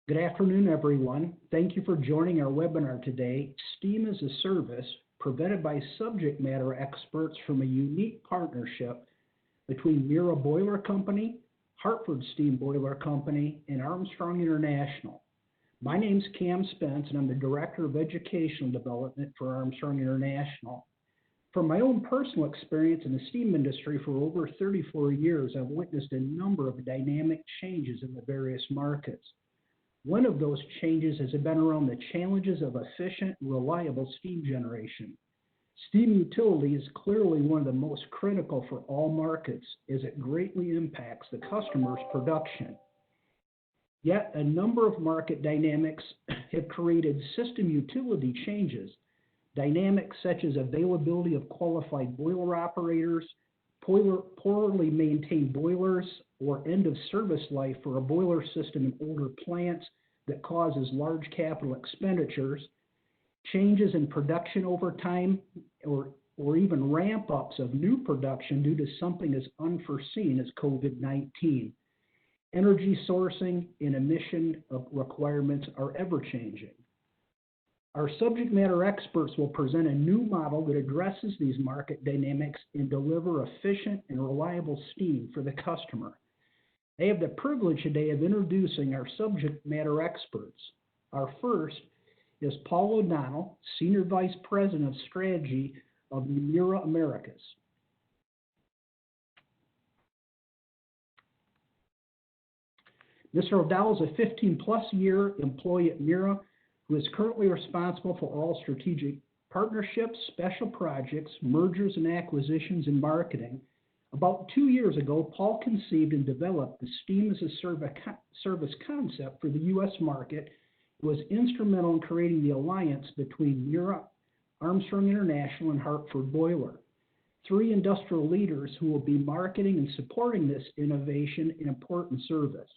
Good afternoon, everyone. Thank you for joining our webinar today, STEAM as a Service, presented by subject matter experts from a unique partnership between Miura Boiler Company, Hartford Steam Boiler Company, and Armstrong International. My name's Cam Spence, and I'm the Director of Educational Development for Armstrong International. From my own personal experience in the steam industry for over 34 years, I've witnessed a number of dynamic changes in the various markets. One of those changes has been around the challenges of efficient and reliable steam generation. Steam utility is clearly one of the most critical for all markets as it greatly impacts the customer's production. Yet a number of market dynamics have created system utility changes. Dynamics such as availability of qualified boiler operators, poorly maintained boilers, or end of service life for a boiler system in older plants that causes large capital expenditures, changes in production over time, or even ramp-ups of new production due to something as unforeseen as COVID-19. Energy sourcing and emission requirements are ever-changing. Our subject matter experts will present a new model that addresses these market dynamics and deliver efficient and reliable steam for the customer. I have the privilege today of introducing our subject matter experts. Our first is Paul O'Donnell, Senior Vice President of Strategy of Miura Americas. Mr. O'Donnell is a 15-plus year employee at Miura who is currently responsible for all strategic partnerships, special projects, mergers and acquisitions, and marketing. About 2 years ago, Paul conceived and developed the STEAM as a Service concept for the U.S. market. It was instrumental in creating the alliance between Miura, Armstrong International, and Hartford Boiler, three industrial leaders who will be marketing and supporting this innovation and important service.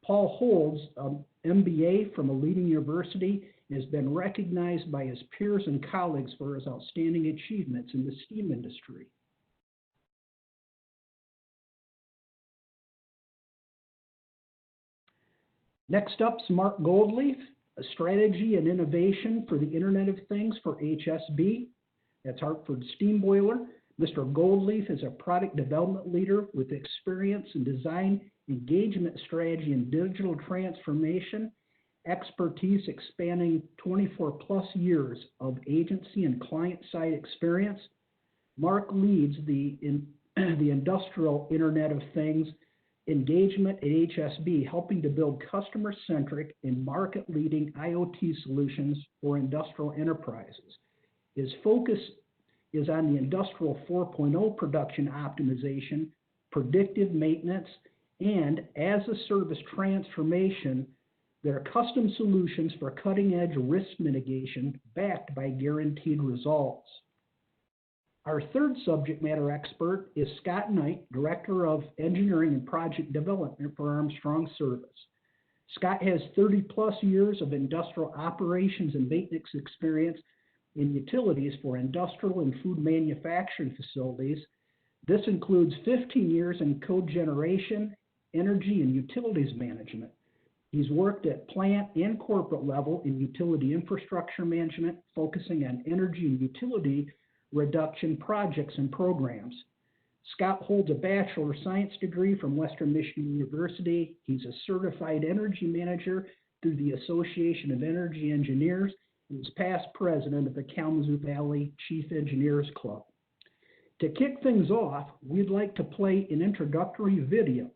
Paul holds an MBA from a leading university and has been recognized by his peers and colleagues for his outstanding achievements in the steam industry. Next up is Mark Goldleaf, a strategy and innovation for the Internet of Things for HSB. That's Hartford Steam Boiler. Mr. Goldleaf is a product development leader with experience in design, engagement strategy, and digital transformation, expertise expanding 24-plus years of agency and client-side experience. Mark leads the industrial Internet of Things engagement at HSB, helping to build customer-centric and market-leading IoT solutions for industrial enterprises. His focus is on the Industrial 4.0 production optimization, predictive maintenance, and as-a-service transformation that are custom solutions for cutting-edge risk mitigation backed by guaranteed results. Our third subject matter expert is Scott Knight, Director of Engineering and Project Development for Armstrong Service. Scott has 30-plus years of industrial operations and maintenance experience in utilities for industrial and food manufacturing facilities. This includes 15 years in cogeneration, energy, and utilities management. He's worked at plant and corporate level in utility infrastructure management, focusing on energy and utility reduction projects and programs. Scott holds a Bachelor of Science degree from Western Michigan University. He's a certified energy manager through the Association of Energy Engineers and is past president of the Kalamazoo Valley Chief Engineers Club. To kick things off, we'd like to play an introductory video.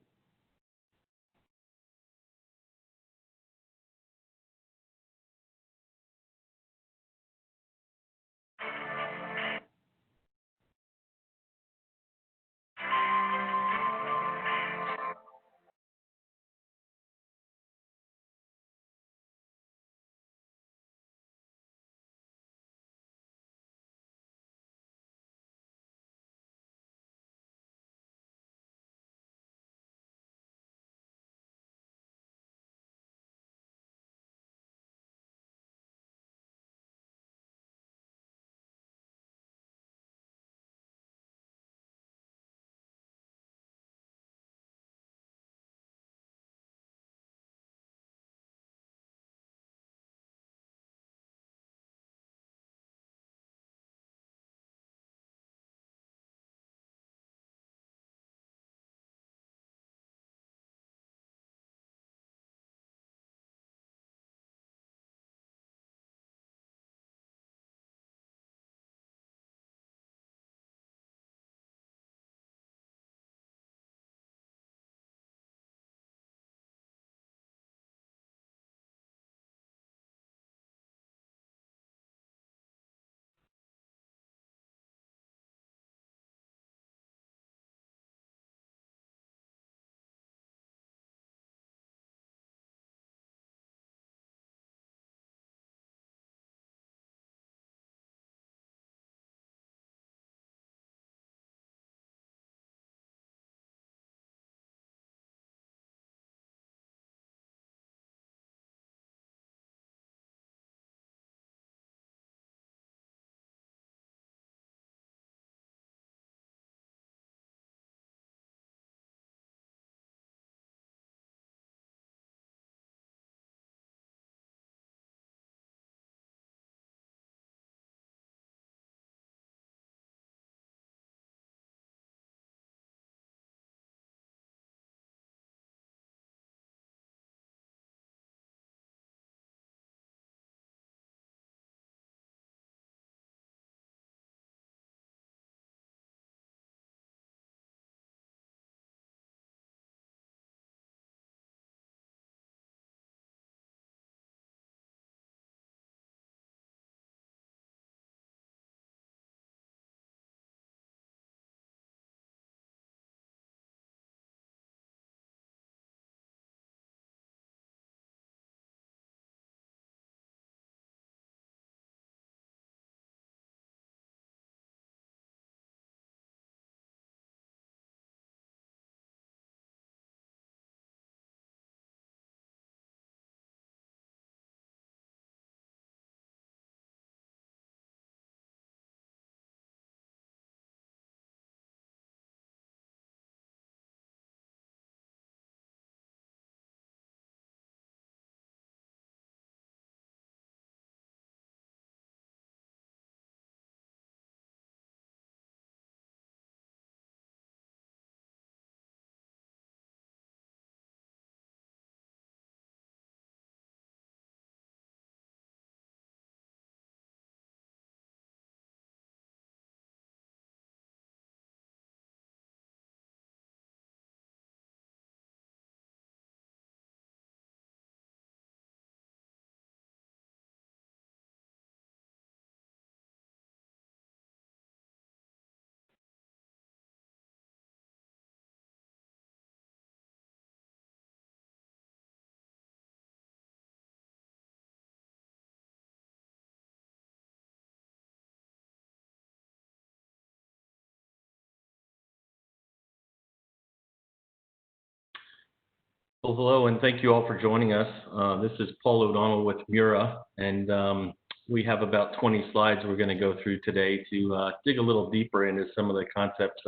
Well, hello, and thank you all for joining us. This is Paul O'Donnell with Miura, and we have about 20 slides we're going to go through today to dig a little deeper into some of the concepts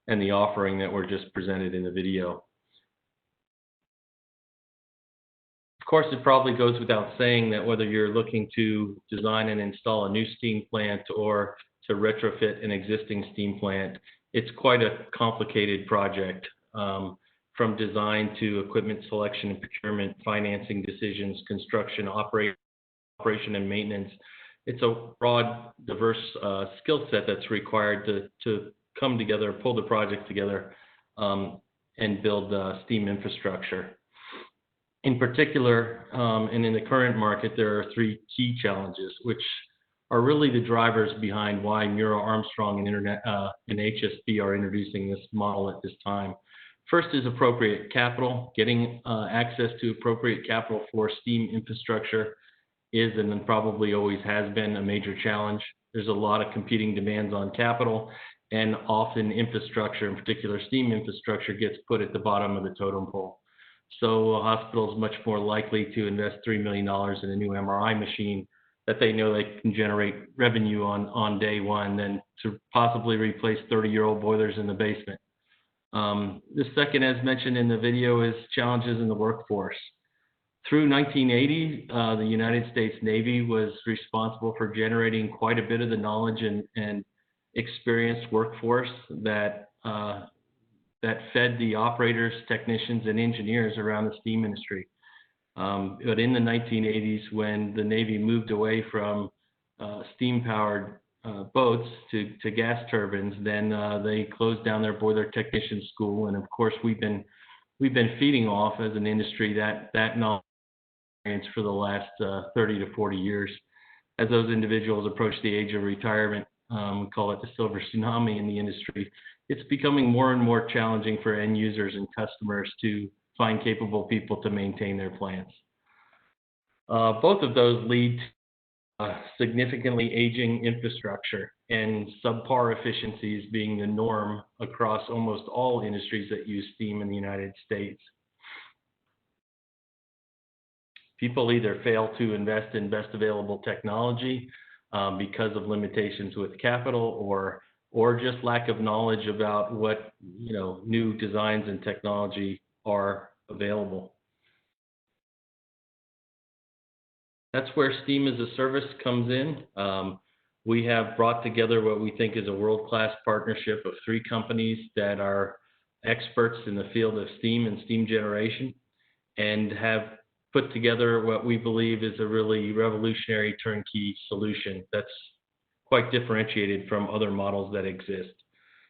and the offering that were just presented in the video. Of course, it probably goes without saying that whether you're looking to design and install a new steam plant or to retrofit an existing steam plant, it's quite a complicated project. From design to equipment selection and procurement, financing decisions, construction, operation and maintenance. It's a broad, diverse skill set that's required to come together, pull the project together, and build steam infrastructure. In particular, and in the current market, there are three key challenges, which are really the drivers behind why Miura, Armstrong, and HSB are introducing this model at this time. First is appropriate capital. Getting access to appropriate capital for steam infrastructure is and probably always has been a major challenge. There's a lot of competing demands on capital, and often infrastructure, in particular steam infrastructure, gets put at the bottom of the totem pole. So a hospital is much more likely to invest $3 million in a new MRI machine that they know they can generate revenue on day one than to possibly replace 30-year-old boilers in the basement. The second, as mentioned in the video, is challenges in the workforce. Through 1980, the United States Navy was responsible for generating quite a bit of the knowledge and experienced workforce that fed the operators, technicians, and engineers around the steam industry. But in the 1980s, when the Navy moved away from steam-powered boats to gas turbines, then they closed down their boiler technician school, and of course we've been feeding off as an industry that knowledge for the last 30 to 40 years. As those individuals approach the age of retirement, we call it the silver tsunami in the industry. It's becoming more and more challenging for end users and customers to find capable people to maintain their plants. Both of those lead to significantly aging infrastructure and subpar efficiencies being the norm across almost all industries that use steam in the United States. People either fail to invest in best available technology because of limitations with capital, or just lack of knowledge about what new designs and technology are available. That's where Steam as a Service comes in. We have brought together what we think is a world-class partnership of three companies that are experts in the field of steam and steam generation, and have put together what we believe is a really revolutionary turnkey solution that's quite differentiated from other models that exist.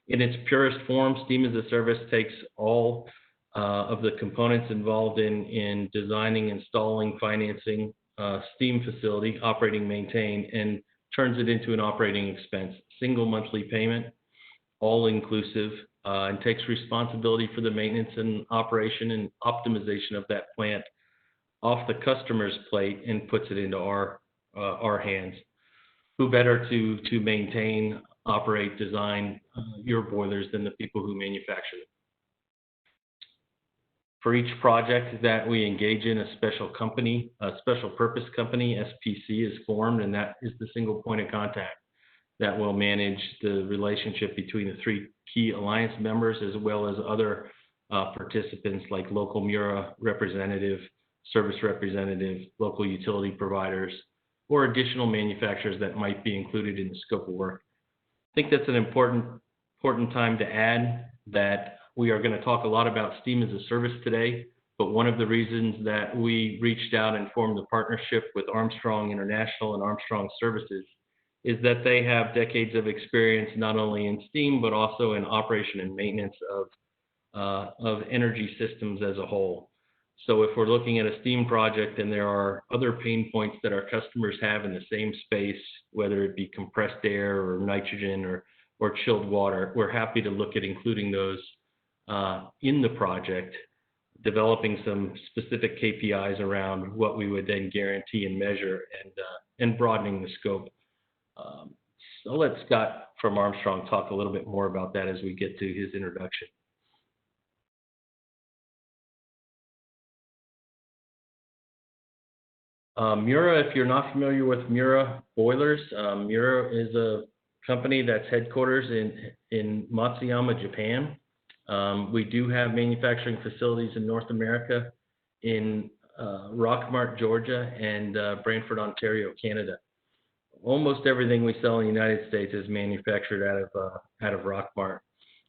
In its purest form, Steam as a Service takes all of the components involved in designing, installing, financing steam facility, operating, maintain, and turns it into an operating expense, single monthly payment, all inclusive, and takes responsibility for the maintenance and operation and optimization of that plant off the customer's plate and puts it into our hands. Who better to maintain, operate, design your boilers than the people who manufacture them? For each project that we engage in, a special company, a special purpose company, SPC, is formed, and that is the single point of contact that will manage the relationship between the three key alliance members, as well as other participants like local Miura representative, service representative, local utility providers, or additional manufacturers that might be included in the scope of work. I think that's an important time to add that we are going to talk a lot about Steam as a Service today, but one of the reasons that we reached out and formed a partnership with Armstrong International and Armstrong Services is that they have decades of experience not only in steam, but also in operation and maintenance of energy systems as a whole. So if we're looking at a steam project and there are other pain points that our customers have in the same space, whether it be compressed air or nitrogen or chilled water, we're happy to look at including those in the project, developing some specific KPIs around what we would then guarantee and measure, and broadening the scope. So let Scott from Armstrong talk a little bit more about that as we get to his introduction. Miura, if you're not familiar with Miura boilers, Miura is a company that's headquarters in Matsuyama, Japan. We do have manufacturing facilities in North America, in Rockmart, Georgia, and Brantford, Ontario, Canada. Almost everything we sell in the United States is manufactured out of Rockmart.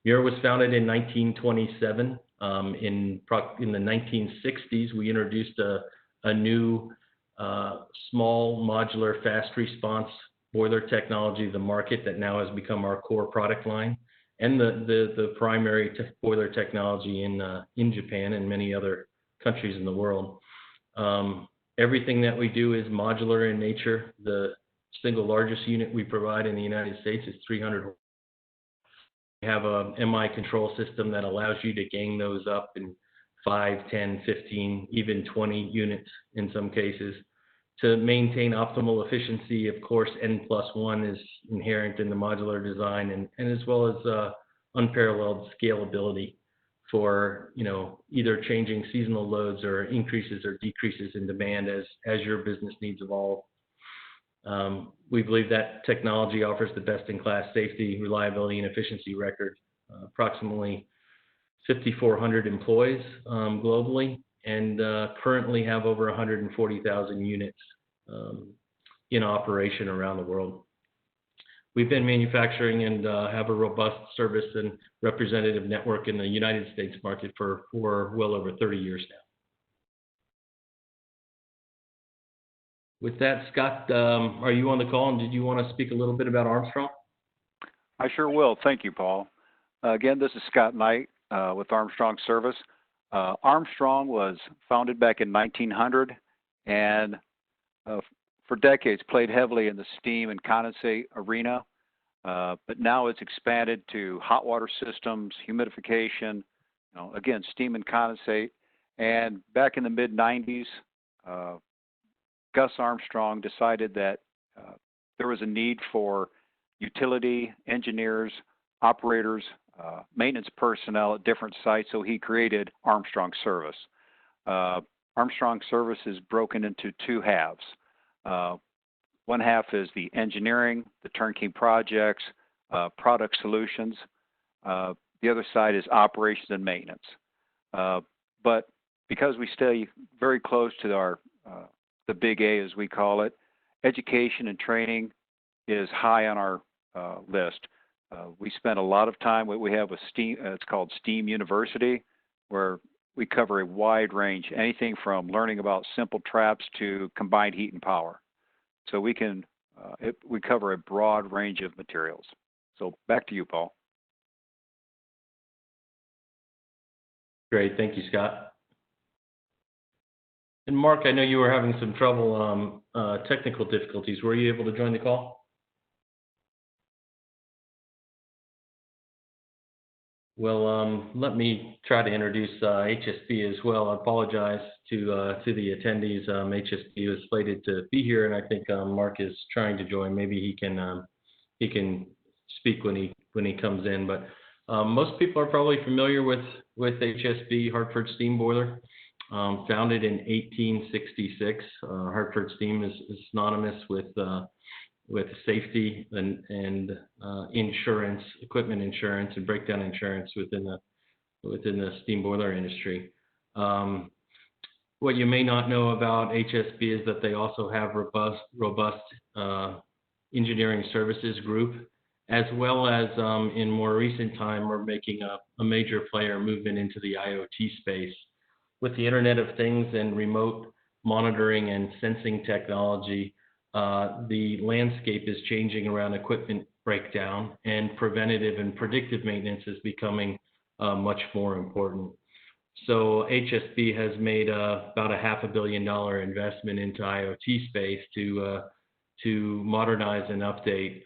Miura was founded in 1927. In the 1960s, we introduced a new small modular fast response boiler technology to the market that now has become our core product line and the primary boiler technology in Japan and many other countries in the world. Everything that we do is modular in nature. The single largest unit we provide in the United States is 300. We have a MI control system that allows you to gang those up in 5, 10, 15, even 20 units in some cases. To maintain optimal efficiency, of course, N+1 is inherent in the modular design, and as well as unparalleled scalability for either changing seasonal loads or increases or decreases in demand as your business needs evolve. We believe that technology offers the best-in-class safety, reliability, and efficiency record. Approximately 5,400 employees globally, and currently have over 140,000 units in operation around the world. We've been manufacturing and have a robust service and representative network in the United States market for well over 30 years now. With that, Scott, are you on the call, and did you want to speak a little bit about Armstrong? I sure will. Thank you, Paul. Again, this is Scott Knight with Armstrong Service. Armstrong was founded back in 1900 and for decades played heavily in the steam and condensate arena, but now it's expanded to hot water systems, humidification, again, steam and condensate. And back in the mid-90s, Gus Armstrong decided that there was a need for utility engineers, operators, maintenance personnel at different sites, so he created Armstrong Service. Armstrong Service is broken into two halves. One half is the engineering, the turnkey projects, product solutions. The other side is operations and maintenance. But because we stay very close to the big A, as we call it, education and training is high on our list. We spend a lot of time. We have a STEAM. It's called STEAM University, where we cover a wide range, anything from learning about simple traps to combined heat and power. So we cover a broad range of materials. So back to you, Paul. Great, thank you, Scott. And Mark, I know you were having some trouble, technical difficulties. Were you able to join the call? Well, let me try to introduce HSB as well. I apologize to the attendees. HSB was slated to be here, and I think Mark is trying to join. Maybe he can speak when he comes in. But most people are probably familiar with HSB, Hartford Steam Boiler. Founded in 1866, Hartford Steam is synonymous with safety and insurance, equipment insurance, and breakdown insurance within the steam boiler industry. What you may not know about HSB is that they also have robust engineering services group, as well as in more recent time, we're making a major player movement into the IoT space. With the Internet of Things and remote monitoring and sensing technology, the landscape is changing around equipment breakdown, and preventative and predictive maintenance is becoming much more important. So HSB has made about a $500 million investment into IoT space to modernize and update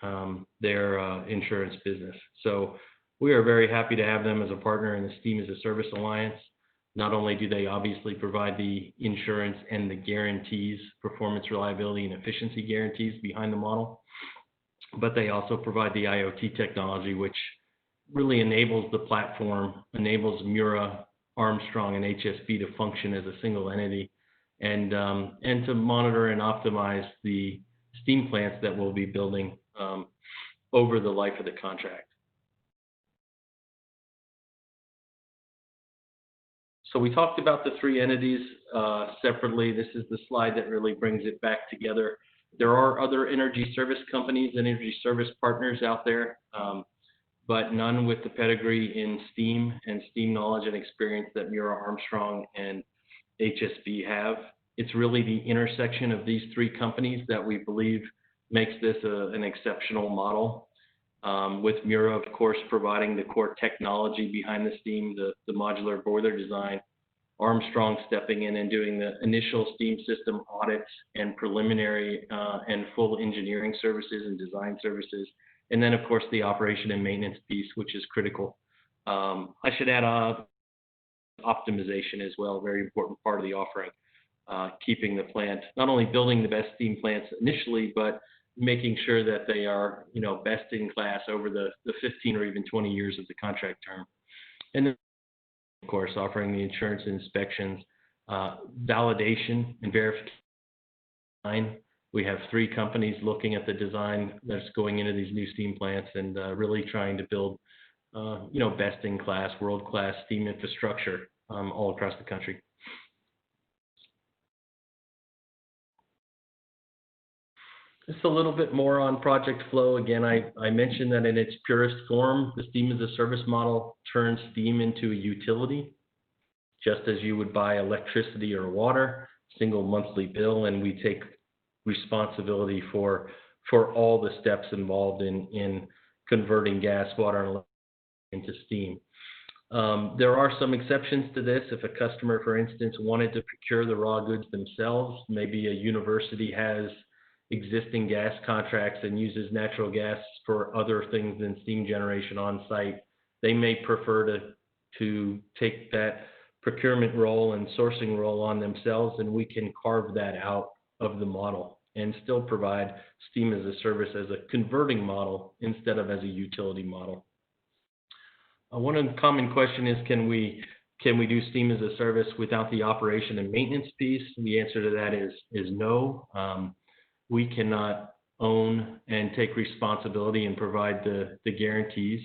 their insurance business. So we are very happy to have them as a partner in the Steam as a Service Alliance. Not only do they obviously provide the insurance and the guarantees, performance, reliability, and efficiency guarantees behind the model, but they also provide the IoT technology, which really enables the platform, enables Miura, Armstrong, and HSB to function as a single entity and to monitor and optimize the steam plants that we'll be building over the life of the contract. So we talked about the three entities separately. This is the slide that really brings it back together. There are other energy service companies and energy service partners out there, but none with the pedigree in steam and steam knowledge and experience that Miura, Armstrong, and HSB have. It's really the intersection of these three companies that we believe makes this an exceptional model. With Miura, of course, providing the core technology behind the steam, the modular boiler design, Armstrong stepping in and doing the initial steam system audits and preliminary and full engineering services and design services. And then, of course, the operation and maintenance piece, which is critical. I should add optimization as well, a very important part of the offering. Keeping the plant, not only building the best steam plants initially, but making sure that they are, best in class over the 15 or even 20 years of the contract term. And then, of course, offering the insurance inspections, validation and verification. We have three companies looking at the design that's going into these new steam plants and really trying to build, best in class, world-class steam infrastructure all across the country. Just a little bit more on project flow. Again, I mentioned that in its purest form, the steam as a service model turns steam into a utility, just as you would buy electricity or water, single monthly bill, and we take responsibility for all the steps involved in converting gas, water, and electricity into steam. There are some exceptions to this. If a customer, for instance, wanted to procure the raw goods themselves, maybe a university has existing gas contracts and uses natural gas for other things than steam generation on site, they may prefer to take that procurement role and sourcing role on themselves, and we can carve that out of the model and still provide steam as a service as a converting model instead of as a utility model. One common question is, can we do steam as a service without the operation and maintenance piece? The answer to that is no. We cannot own and take responsibility and provide the guarantees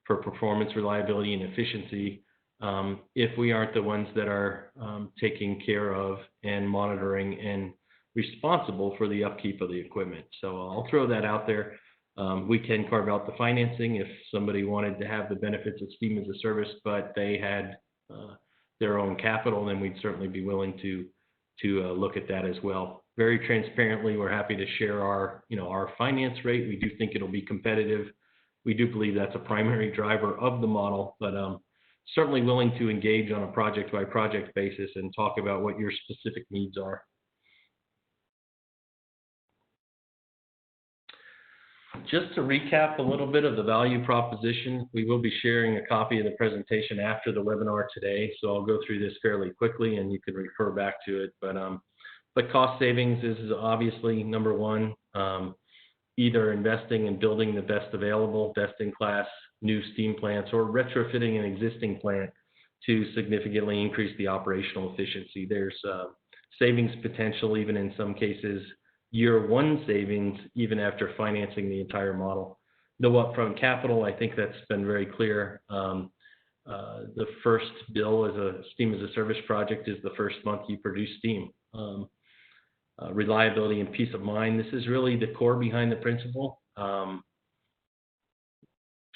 for performance, reliability, and efficiency if we aren't the ones that are taking care of and monitoring and responsible for the upkeep of the equipment. So I'll throw that out there. We can carve out the financing if somebody wanted to have the benefits of steam as a service, but they had their own capital, then we'd certainly be willing to look at that as well. Very transparently, we're happy to share our finance rate. We do think it'll be competitive. We do believe that's a primary driver of the model, but certainly willing to engage on a project by project basis and talk about what your specific needs are. Just to recap a little bit of the value proposition, we will be sharing a copy of the presentation after the webinar today, so I'll go through this fairly quickly and you can refer back to it. But cost savings is obviously number one, either investing in building the best available, best-in-class new steam plants, or retrofitting an existing plant to significantly increase the operational efficiency. There's savings potential, even in some cases, year one savings, even after financing the entire model. No upfront capital, I think that's been very clear. The first bill as a steam as a service project is the first month you produce steam. Reliability and peace of mind, this is really the core behind the principle.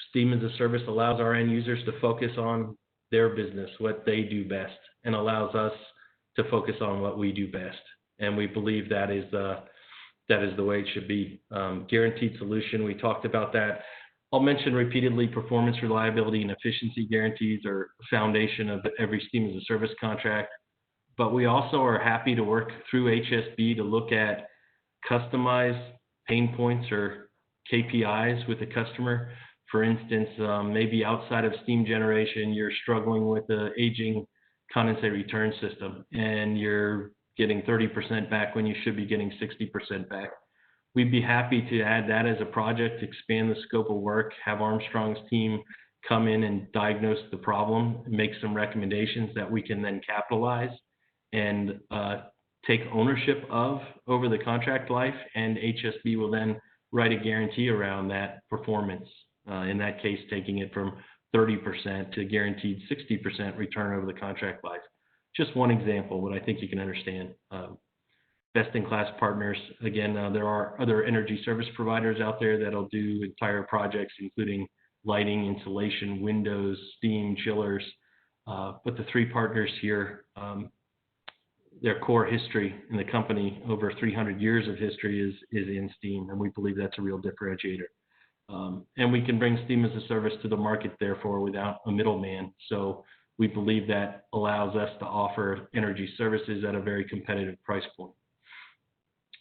Steam as a service allows our end users to focus on their business, what they do best, and allows us to focus on what we do best. And we believe that is the way it should be. Guaranteed solution, we talked about that. I'll mention repeatedly, performance, reliability, and efficiency guarantees are the foundation of every steam as a service contract. But we also are happy to work through HSB to look at customized pain points or KPIs with the customer. For instance, maybe outside of steam generation, you're struggling with the aging condensate return system and you're getting 30% back when you should be getting 60% back. We'd be happy to add that as a project, expand the scope of work, have Armstrong's team come in and diagnose the problem, make some recommendations that we can then capitalize and take ownership of over the contract life, and HSB will then write a guarantee around that performance. In that case, taking it from 30% to guaranteed 60% return over the contract life. Just one example, but I think you can understand. Best-in-class partners. Again, there are other energy service providers out there that'll do entire projects, including lighting, insulation, windows, steam, chillers. But the three partners here, their core history in the company, over 300 years of history, is in steam, and we believe that's a real differentiator. And we can bring steam as a service to the market, therefore, without a middleman. So we believe that allows us to offer energy services at a very competitive price point.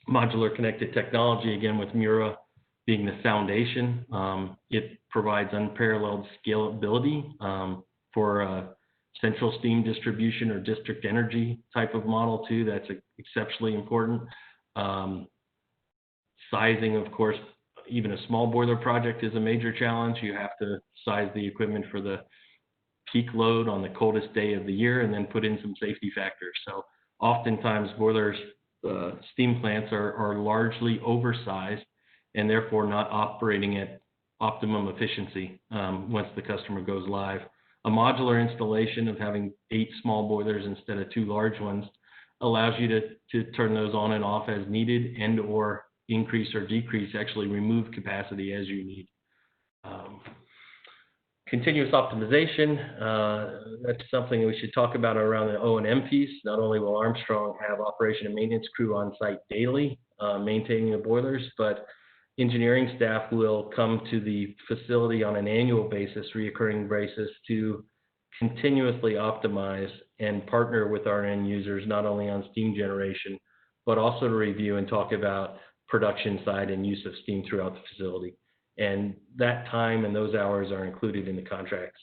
Modular connected technology, again, with Miura being the foundation, it provides unparalleled scalability for a central steam distribution or district energy type of model too. That's exceptionally important. Sizing, of course, even a small boiler project is a major challenge. You have to size the equipment for the peak load on the coldest day of the year and then put in some safety factors. So oftentimes boilers, steam plants are largely oversized and therefore not operating at optimum efficiency once the customer goes live. A modular installation of having 8 small boilers instead of 2 large ones allows you to turn those on and off as needed, and or increase or decrease, actually remove capacity as you need. Continuous optimization, that's something we should talk about around the O&M piece. Not only will Armstrong have operation and maintenance crew on site daily maintaining the boilers, but engineering staff will come to the facility on an annual basis, reoccurring basis, to continuously optimize and partner with our end users, not only on steam generation, but also to review and talk about production side and use of steam throughout the facility. And that time and those hours are included in the contracts.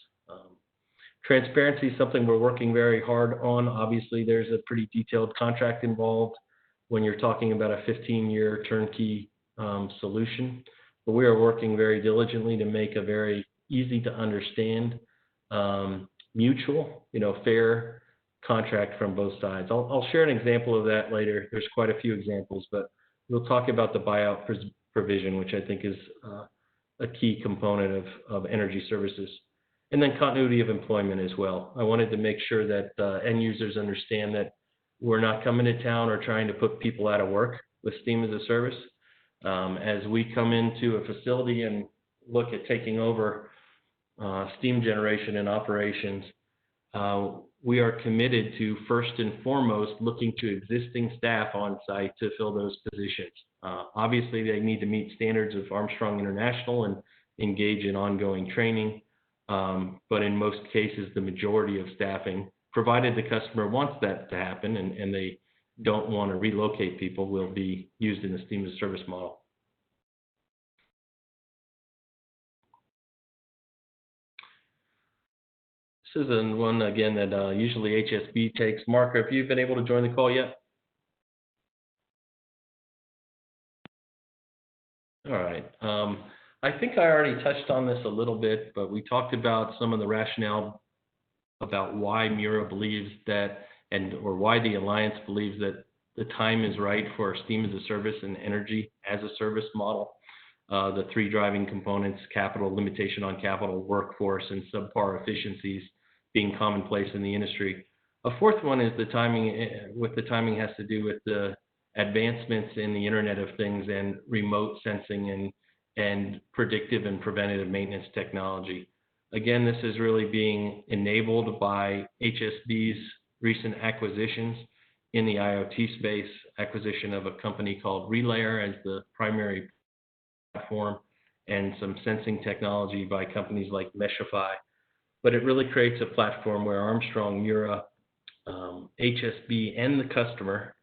Transparency is something we're working very hard on. Obviously, there's a pretty detailed contract involved when you're talking about a 15-year turnkey solution. But we are working very diligently to make a very easy to understand, mutual, fair contract from both sides. I'll share an example of that later. There's quite a few examples, but we'll talk about the buyout provision, which I think is a key component of energy services. And then continuity of employment as well. I wanted to make sure that end users understand that we're not coming to town or trying to put people out of work with steam as a service. As we come into a facility and look at taking over steam generation and operations, we are committed to first and foremost looking to existing staff on site to fill those positions. Obviously, they need to meet standards of Armstrong International and engage in ongoing training. But in most cases, the majority of staffing, provided the customer wants that to happen and they don't want to relocate people, will be used in the steam as a service model. This is one, again, that usually HSB takes. Mark, have you been able to join the call yet? All right. I think I already touched on this a little bit, but we talked about some of the rationale about why Miura believes that, or why the Alliance believes that the time is right for steam as a service and energy as a service model. The 3 driving components: capital, limitation on capital, workforce, and subpar efficiencies being commonplace in the industry. A fourth one is the timing. What the timing has to do with the advancements in the Internet of Things and remote sensing and predictive and preventative maintenance technology. Again, this is really being enabled by HSB's recent acquisitions in the IoT space, acquisition of a company called Relayer as the primary platform, and some sensing technology by companies like Meshify. But it really creates a platform where Armstrong, Miura, HSB, and the customer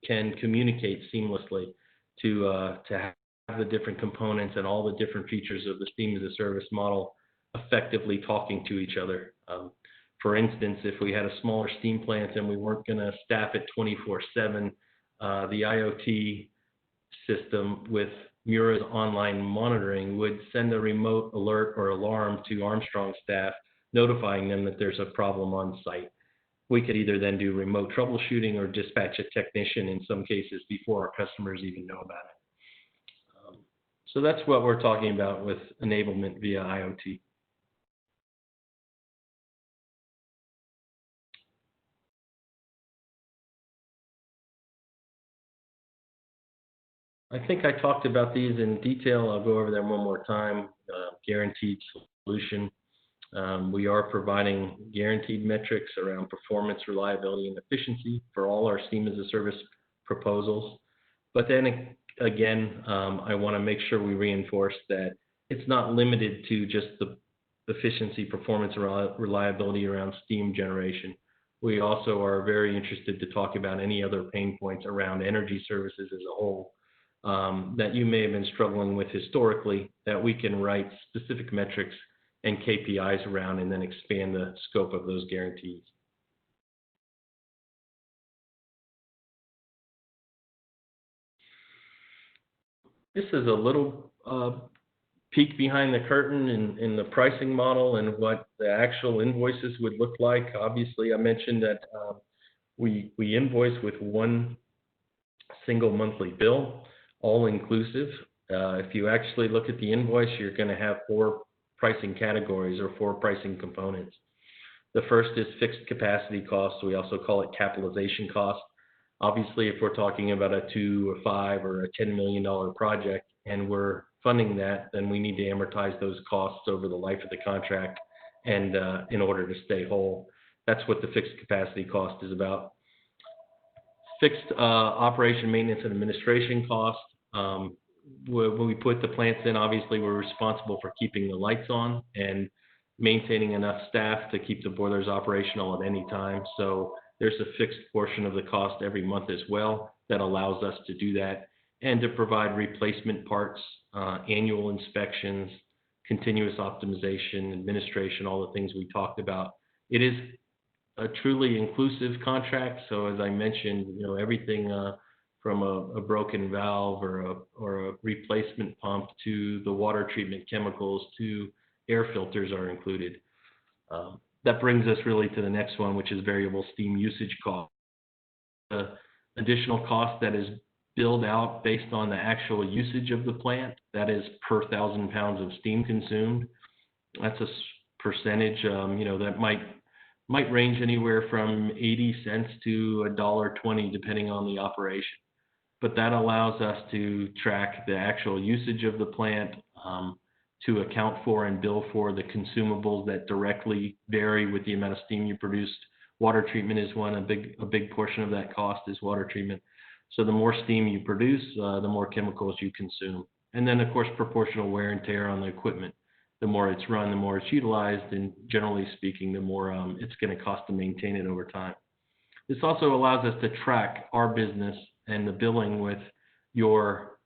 can communicate seamlessly to have the different components and all the different features of the steam as a service model effectively talking to each other. For instance, if we had a smaller steam plant and we weren't going to staff it 24/7, the IoT system with Miura's online monitoring would send a remote alert or alarm to Armstrong staff, notifying them that there's a problem on site. we could either then do remote troubleshooting or dispatch a technician in some cases before our customers even know about it. So that's what we're talking about with enablement via IoT. I think I talked about these in detail. I'll go over them one more time. Guaranteed solution. We are providing guaranteed metrics around performance, reliability, and efficiency for all our Steam as a Service proposals. But then again, I want to make sure we reinforce that it's not limited to just the efficiency, performance, and reliability around steam generation. We also are very interested to talk about any other pain points around energy services as a whole that you may have been struggling with historically, that we can write specific metrics and KPIs around and then expand the scope of those guarantees. This is a little peek behind the curtain in the pricing model and what the actual invoices would look like. Obviously, I mentioned that we invoice with one single monthly bill, all inclusive. If you actually look at the invoice, you're going to have 4 pricing categories or 4 pricing components. The first is fixed capacity costs. We also call it capitalization cost. Obviously, if we're talking about a $2 or $5 or a $10 million project and we're funding that, then we need to amortize those costs over the life of the contract and in order to stay whole. That's what the fixed capacity cost is about. Fixed operation, maintenance, and administration costs. When we put the plants in, obviously we're responsible for keeping the lights on and maintaining enough staff to keep the boilers operational at any time. So there's a fixed portion of the cost every month as well that allows us to do that and to provide replacement parts, annual inspections, continuous optimization, administration, all the things we talked about. It is a truly inclusive contract. So as I mentioned, everything from a broken valve or a replacement pump to the water treatment chemicals to air filters are included. That brings us really to the next one, which is variable steam usage cost. The additional cost that is billed out based on the actual usage of the plant, that is per 1,000 pounds of steam consumed. That's a percentage, that might range anywhere from 80 cents to $1.20 depending on the operation. But that allows us to track the actual usage of the plant, to account for and bill for the consumables that directly vary with the amount of steam you produce. Water treatment is one. A big portion of that cost is water treatment. So the more steam you produce, the more chemicals you consume. And then, of course, proportional wear and tear on the equipment. The more it's run, the more it's utilized, and generally speaking, the more it's going to cost to maintain it over time. This also allows us to track our business and the billing with your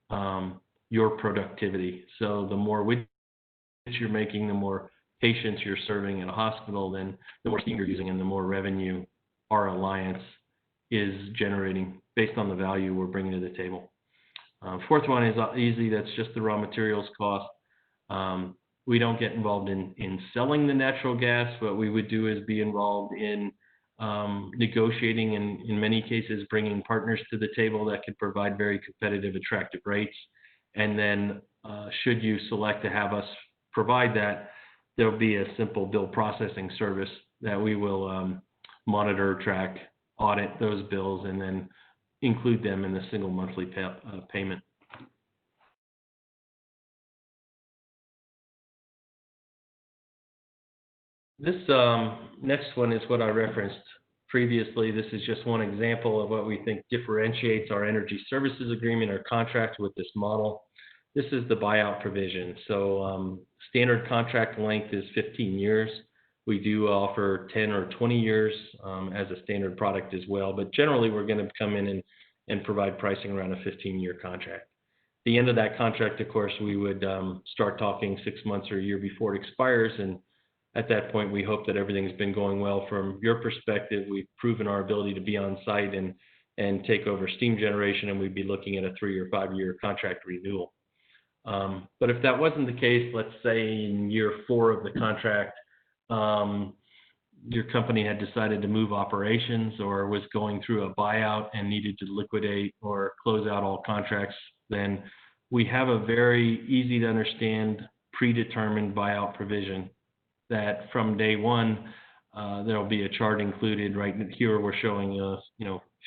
productivity. So the more widgets you're making, the more patients you're serving in a hospital, then the more steam you're using and the more revenue our alliance is generating based on the value we're bringing to the table. Fourth one is easy. That's just the raw materials cost. We don't get involved in selling the natural gas. What we would do is be involved in negotiating and in many cases bringing partners to the table that could provide very competitive, attractive rates. And then should you select to have us provide that, there'll be a simple bill processing service that we will monitor, track, audit those bills, and then include them in the single monthly payment. This next one is what I referenced previously. This is just one example of what we think differentiates our energy services agreement or contract with this model. This is the buyout provision. So standard contract length is 15 years. We do offer 10 or 20 years as a standard product as well, but generally we're going to come in and provide pricing around a 15-year contract. At the end of that contract, of course, we would start talking 6 months or a year before it expires, and at that point, we hope that everything's been going well from your perspective. We've proven our ability to be on site and take over steam generation, and we'd be looking at a 3 or 5 year contract renewal. But if that wasn't the case, let's say in year 4 of the contract, your company had decided to move operations or was going through a buyout and needed to liquidate or close out all contracts, then we have a very easy to understand predetermined buyout provision that from day one, there'll be a chart included. Right here we're showing a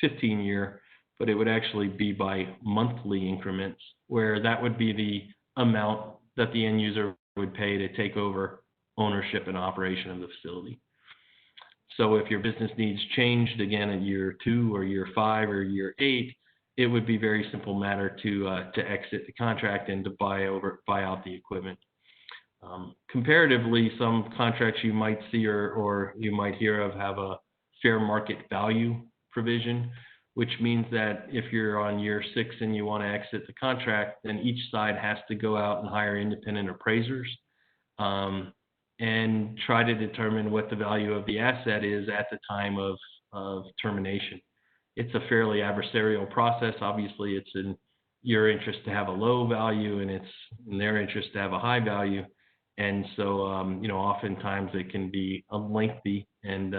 15-year, but it would actually be by monthly increments, where that would be the amount that the end user would pay to take over ownership and operation of the facility. So if your business needs changed again in year 2 or year 5 or year 8, it would be a very simple matter to exit the contract and to buy out the equipment. Comparatively, some contracts you might see or you might hear of have a fair market value provision, which means that if you're on year 6 and you want to exit the contract, then each side has to go out and hire independent appraisers and try to determine what the value of the asset is at the time of termination. It's a fairly adversarial process. Obviously, it's in your interest to have a low value, and it's in their interest to have a high value. And so, oftentimes it can be a lengthy and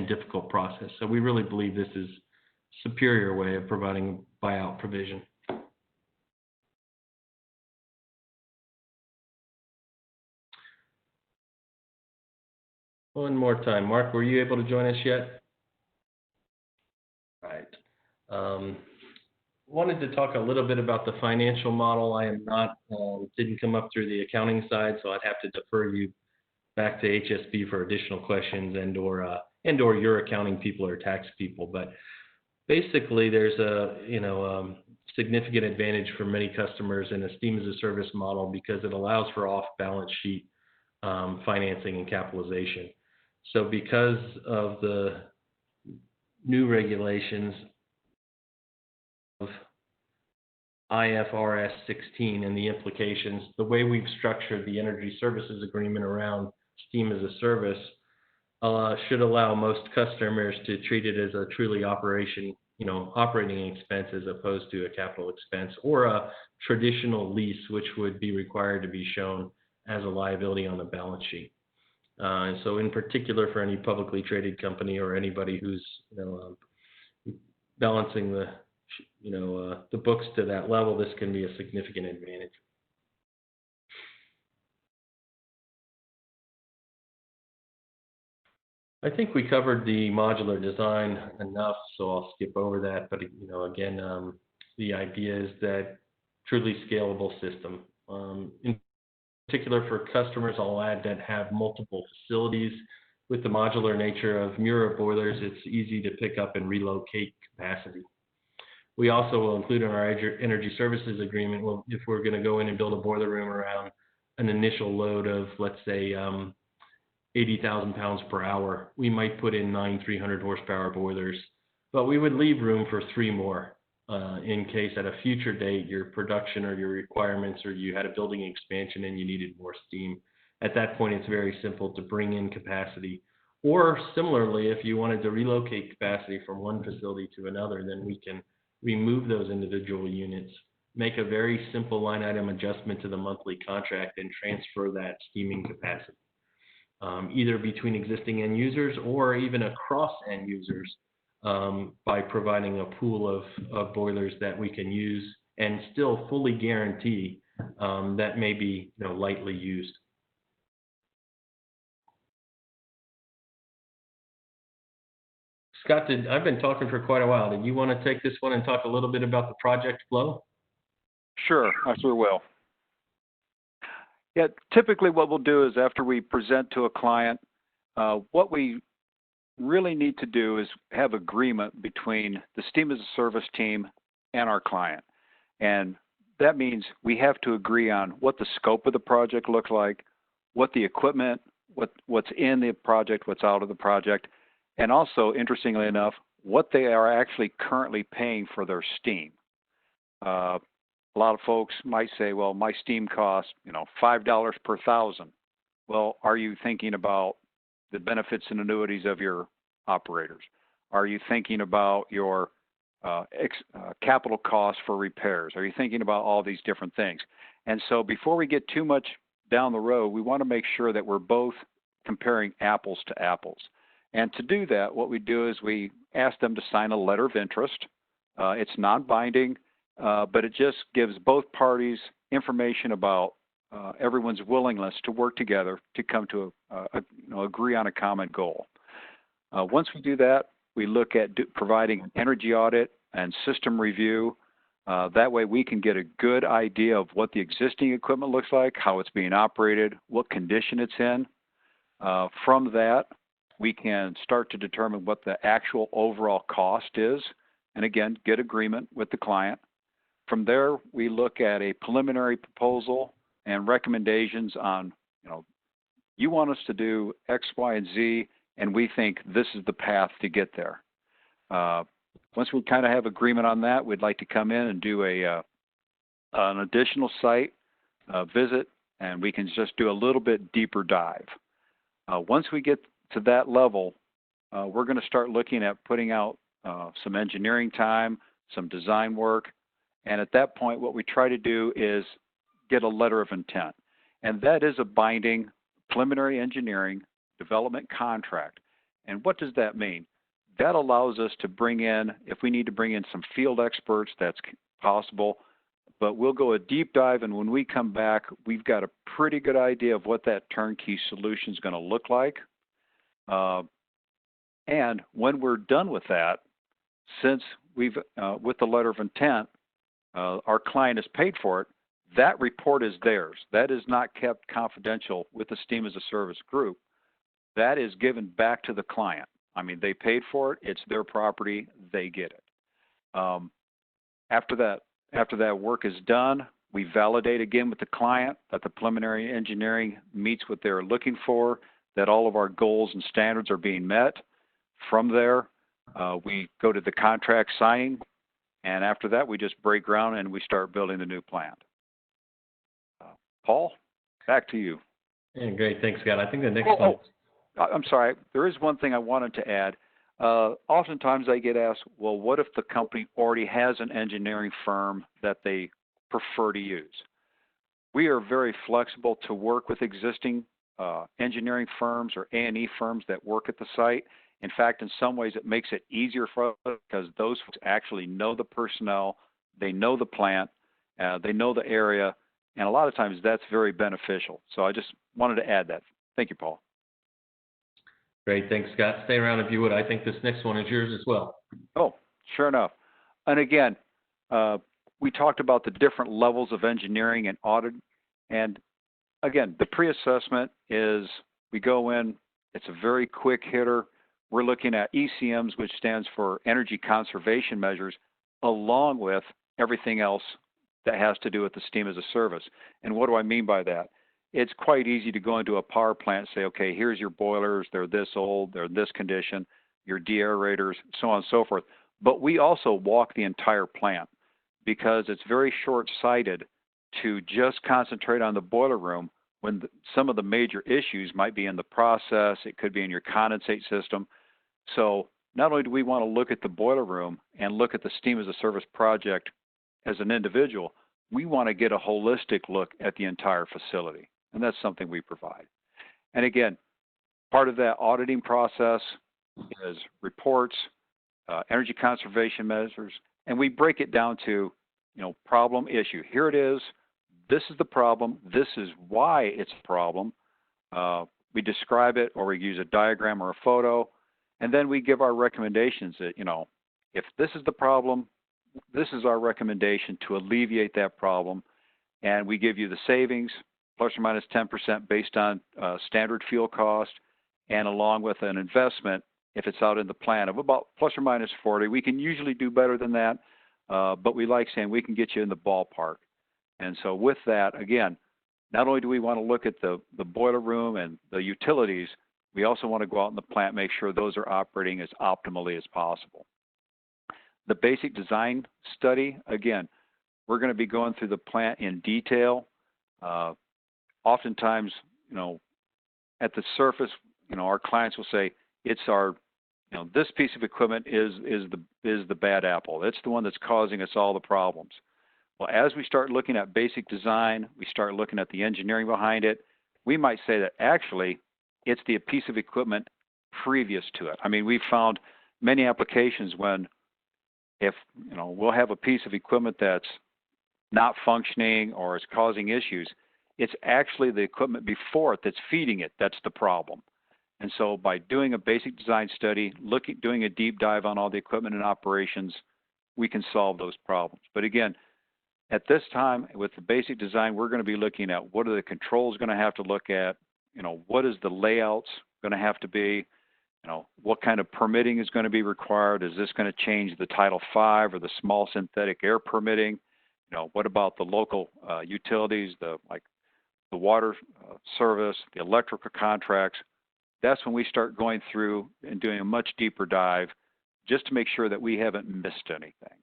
difficult process. So we really believe this is a superior way of providing buyout provision. One more time. Mark, were you able to join us yet? All right. Wanted to talk a little bit about the financial model. I am not, didn't come up through the accounting side, so I'd have to defer you back to HSB for additional questions and or your accounting people or tax people. But basically, there's a significant advantage for many customers in a Steam as a Service model because it allows for off-balance sheet financing and capitalization. So because of the new regulations of IFRS 16 and the implications, the way we've structured the energy services agreement around Steam as a Service should allow most customers to treat it as a truly operating expense as opposed to a capital expense or a traditional lease, which would be required to be shown as a liability on the balance sheet. And so in particular for any publicly traded company or anybody who's balancing the books to that level, this can be a significant advantage. I think we covered the modular design enough, so I'll skip over that. But again, the idea is that truly scalable system. In particular for customers, I'll add that have multiple facilities. With the modular nature of Miura boilers, it's easy to pick up and relocate capacity. We also will include in our energy services agreement, well, if we're going to go in and build a boiler room around an initial load of, let's say, 80,000 pounds per hour, we might put in 9 300 horsepower boilers, but we would leave room for 3 more in case at a future date your production or your requirements or you had a building expansion and you needed more steam. At that point, it's very simple to bring in capacity. Or similarly, if you wanted to relocate capacity from one facility to another, then we can remove those individual units, make a very simple line item adjustment to the monthly contract, and transfer that steaming capacity, either between existing end users or even across end users by providing a pool of boilers that we can use and still fully guarantee that may be lightly used. Scott, I've been talking for quite a while. Did you want to take this one and talk a little bit about the project flow? Sure, I sure will. Yeah, typically what we'll do is after we present to a client, what we really need to do is have agreement between the Steam as a Service team and our client. And that means we have to agree on what the scope of the project looks like, what the equipment, what's in the project, what's out of the project, and also, interestingly enough, what they are actually currently paying for their steam. A lot of folks might say, well, my steam costs, $5 per thousand. Well, are you thinking about the benefits and annuities of your operators? Are you thinking about your capital costs for repairs? Are you thinking about all these different things? And so before we get too much down the road, we want to make sure that we're both comparing apples to apples. And to do that, what we do is we ask them to sign a letter of interest. It's non-binding, but it just gives both parties information about everyone's willingness to work together to come to agree on a common goal. Once we do that, we look at providing an energy audit and system review. That way we can get a good idea of what the existing equipment looks like, how it's being operated, what condition it's in. From that, we can start to determine what the actual overall cost is, and again, get agreement with the client. From there, we look at a preliminary proposal and recommendations on, you want us to do X, Y, and Z, and we think this is the path to get there. Once we kind of have agreement on that, we'd like to come in and do an additional site visit, and we can just do a little bit deeper dive. Once we get to that level, we're going to start looking at putting out some engineering time, some design work, and at that point, what we try to do is get a letter of intent, and that is a binding preliminary engineering development contract. And what does that mean? That allows us to bring in, if we need to bring in some field experts, that's possible, but we'll go a deep dive, and when we come back, we've got a pretty good idea of what that turnkey solution is going to look like. And when we're done with that, since we've, with the letter of intent, our client has paid for it, that report is theirs. That is not kept confidential with the Steam as a Service group. That is given back to the client. I mean, they paid for it. It's their property. They get it. After that work is done, we validate again with the client that the preliminary engineering meets what they're looking for, that all of our goals and standards are being met. From there, we go to the contract signing, and after that, we just break ground and we start building the new plant. Paul, back to you. Yeah, great. Thanks, Scott. I think the next one. I'm sorry. There is one thing I wanted to add. Oftentimes I get asked, well, what if the company already has an engineering firm that they prefer to use? We are very flexible to work with existing engineering firms or A&E firms that work at the site. In fact, in some ways, it makes it easier for us because those folks actually know the personnel, they know the plant, they know the area, and a lot of times that's very beneficial. So I just wanted to add that. Thank you, Paul. Great. Thanks, Scott. Stay around if you would. I think this next one is yours as well. Oh, sure enough. And again, we talked about the different levels of engineering and audit. And again, the pre-assessment is we go in, it's a very quick hitter. We're looking at ECMs, which stands for energy conservation measures, along with everything else that has to do with the Steam as a Service. And what do I mean by that? It's quite easy to go into a power plant and say, okay, here's your boilers, they're this old, they're in this condition, your deaerators, so on and so forth. But we also walk the entire plant because it's very short-sighted to just concentrate on the boiler room when some of the major issues might be in the process, it could be in your condensate system. So not only do we want to look at the boiler room and look at the Steam as a Service project as an individual, we want to get a holistic look at the entire facility. And that's something we provide. And again, part of that auditing process is reports, energy conservation measures, and we break it down to, problem, issue. Here it is. This is the problem. This is why it's a problem. We describe it, or we use a diagram or a photo, and then we give our recommendations that, if this is the problem, this is our recommendation to alleviate that problem, and we give you the savings, plus or minus 10% based on standard fuel cost, and along with an investment, if it's out in the plant, of about plus or minus 40. We can usually do better than that, but we like saying we can get you in the ballpark. And so with that, again, not only do we want to look at the boiler room and the utilities, we also want to go out in the plant, make sure those are operating as optimally as possible. The basic design study, again, we're going to be going through the plant in detail. Oftentimes, at the surface, our clients will say, it's our, this piece of equipment is the bad apple. It's the one that's causing us all the problems. Well, as we start looking at basic design, we start looking at the engineering behind it, we might say that actually it's the piece of equipment previous to it. I mean, we've found many applications when if, we'll have a piece of equipment that's not functioning or is causing issues, it's actually the equipment before it that's feeding it that's the problem. And so by doing a basic design study, doing a deep dive on all the equipment and operations, we can solve those problems. But again, at this time, with the basic design, we're going to be looking at what are the controls going to have to look at, what is the layouts going to have to be, what kind of permitting is going to be required? Is this going to change the Title V or the small synthetic air permitting? What about the local utilities, like the water service, the electrical contracts? That's when we start going through and doing a much deeper dive just to make sure that we haven't missed anything.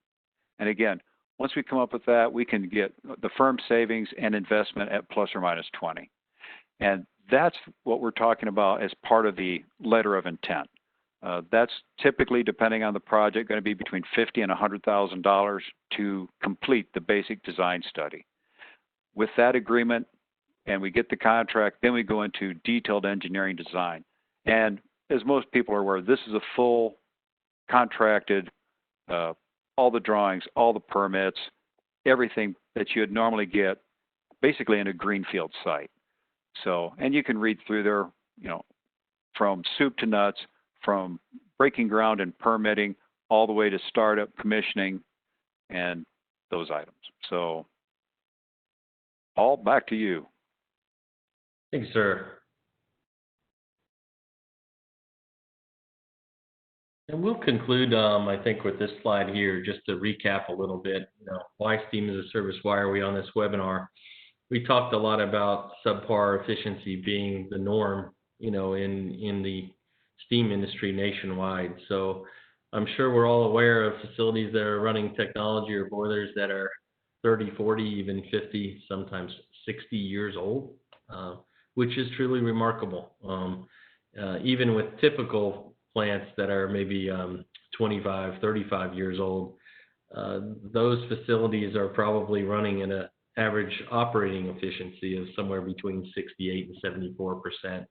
And again, once we come up with that, we can get the firm savings and investment at plus or minus 20. And that's what we're talking about as part of the letter of intent. That's typically, depending on the project, going to be between $50,000 and $100,000 to complete the basic design study. With that agreement, and we get the contract, then we go into detailed engineering design. And as most people are aware, this is a full contracted, all the drawings, all the permits, everything that you would normally get basically in a greenfield site. So, and you can read through there, from soup to nuts, from breaking ground and permitting all the way to startup, commissioning, and those items. So, Paul, back to you. Thanks, sir. And we'll conclude, I think, with this slide here, just to recap a little bit. Why steam as a service? Why are we on this webinar? We talked a lot about subpar efficiency being the norm, in the steam industry nationwide. So I'm sure we're all aware of facilities that are running technology or boilers that are 30, 40, even 50, sometimes 60 years old, which is truly remarkable. Even with typical plants that are maybe 25, 35 years old, those facilities are probably running at an average operating efficiency of somewhere between 68 and 74%.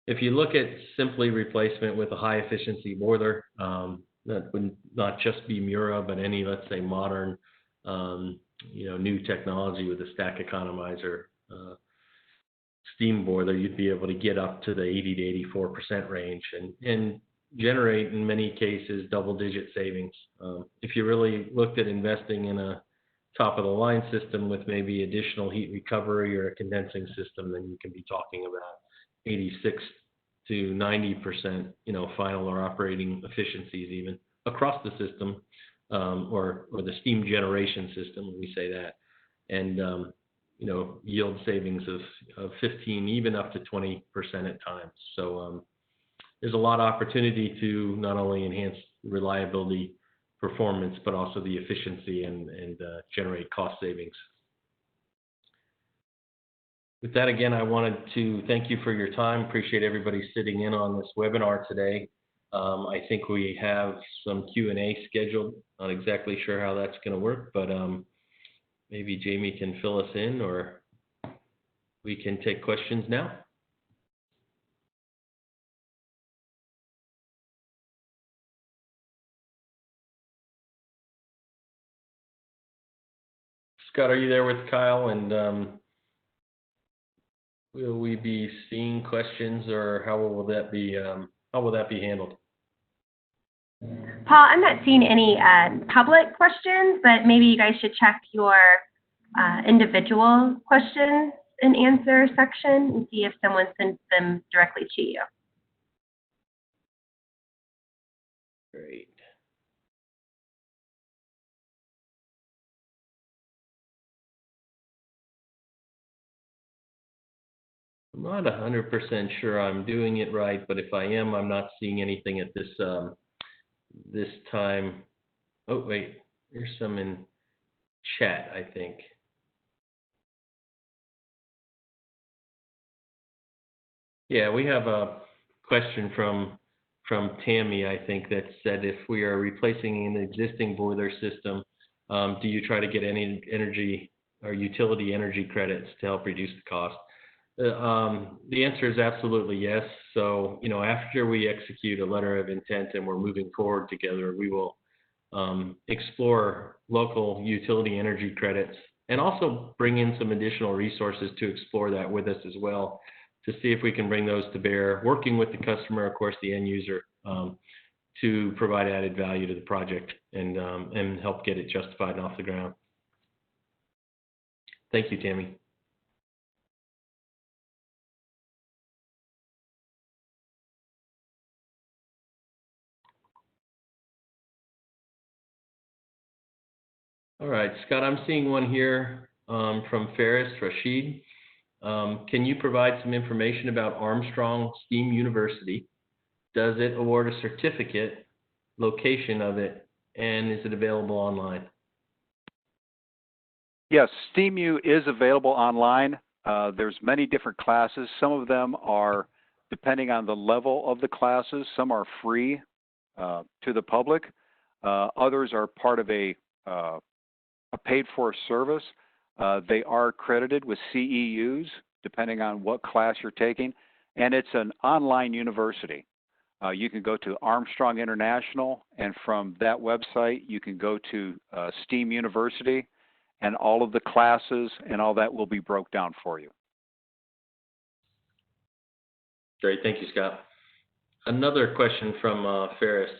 If you look at simply replacement with a high efficiency boiler, that would not just be Miura, but any, let's say, modern, new technology with a stack economizer steam boiler, you'd be able to get up to the 80 to 84% range and generate, in many cases, double-digit savings. If you really looked at investing in a top-of-the-line system with maybe additional heat recovery or a condensing system, then you can be talking about 86 to 90%, final or operating efficiencies even across the system, or the steam generation system, when we say that, and yield savings of 15, even up to 20% at times. So there's a lot of opportunity to not only enhance reliability, performance, but also the efficiency and generate cost savings. With that, again, I wanted to thank you for your time. Appreciate everybody sitting in on this webinar today. I think we have some Q&A scheduled. Not exactly sure how that's going to work, but maybe Jamie can fill us in, or we can take questions now. Scott, are you there with Kyle? And will we be seeing questions, or how will that be handled? Paul, I'm not seeing any public questions, but maybe you guys should check your individual questions and answer section and see if someone sent them directly to you. Great. I'm not 100% sure I'm doing it right, but if I am, I'm not seeing anything at this this time. Oh, wait, there's some in chat, I think. Yeah, we have a question from Tammy, I think, that said, if we are replacing an existing boiler system, do you try to get any energy or utility energy credits to help reduce the cost? The answer is absolutely yes. So, after we execute a letter of intent and we're moving forward together, we will explore local utility energy credits and also bring in some additional resources to explore that with us as well, to see if we can bring those to bear, working with the customer, of course, the end user, to provide added value to the project and help get it justified and off the ground. Thank you, Tammy. All right, Scott, I'm seeing one here from Ferris Rashid. Can you provide some information about Armstrong Steam University? Does it award a certificate, location of it, and is it available online? Yes, SteamU is available online. There's many different classes. Some of them are, depending on the level of the classes, some are free to the public. Others are part of a paid-for service. They are accredited with CEUs, depending on what class you're taking, and it's an online university. You can go to Armstrong International, and from that website, you can go to STEAM University, and all of the classes and all that will be broke down for you. Great, thank you, Scott. Another question from Ferris.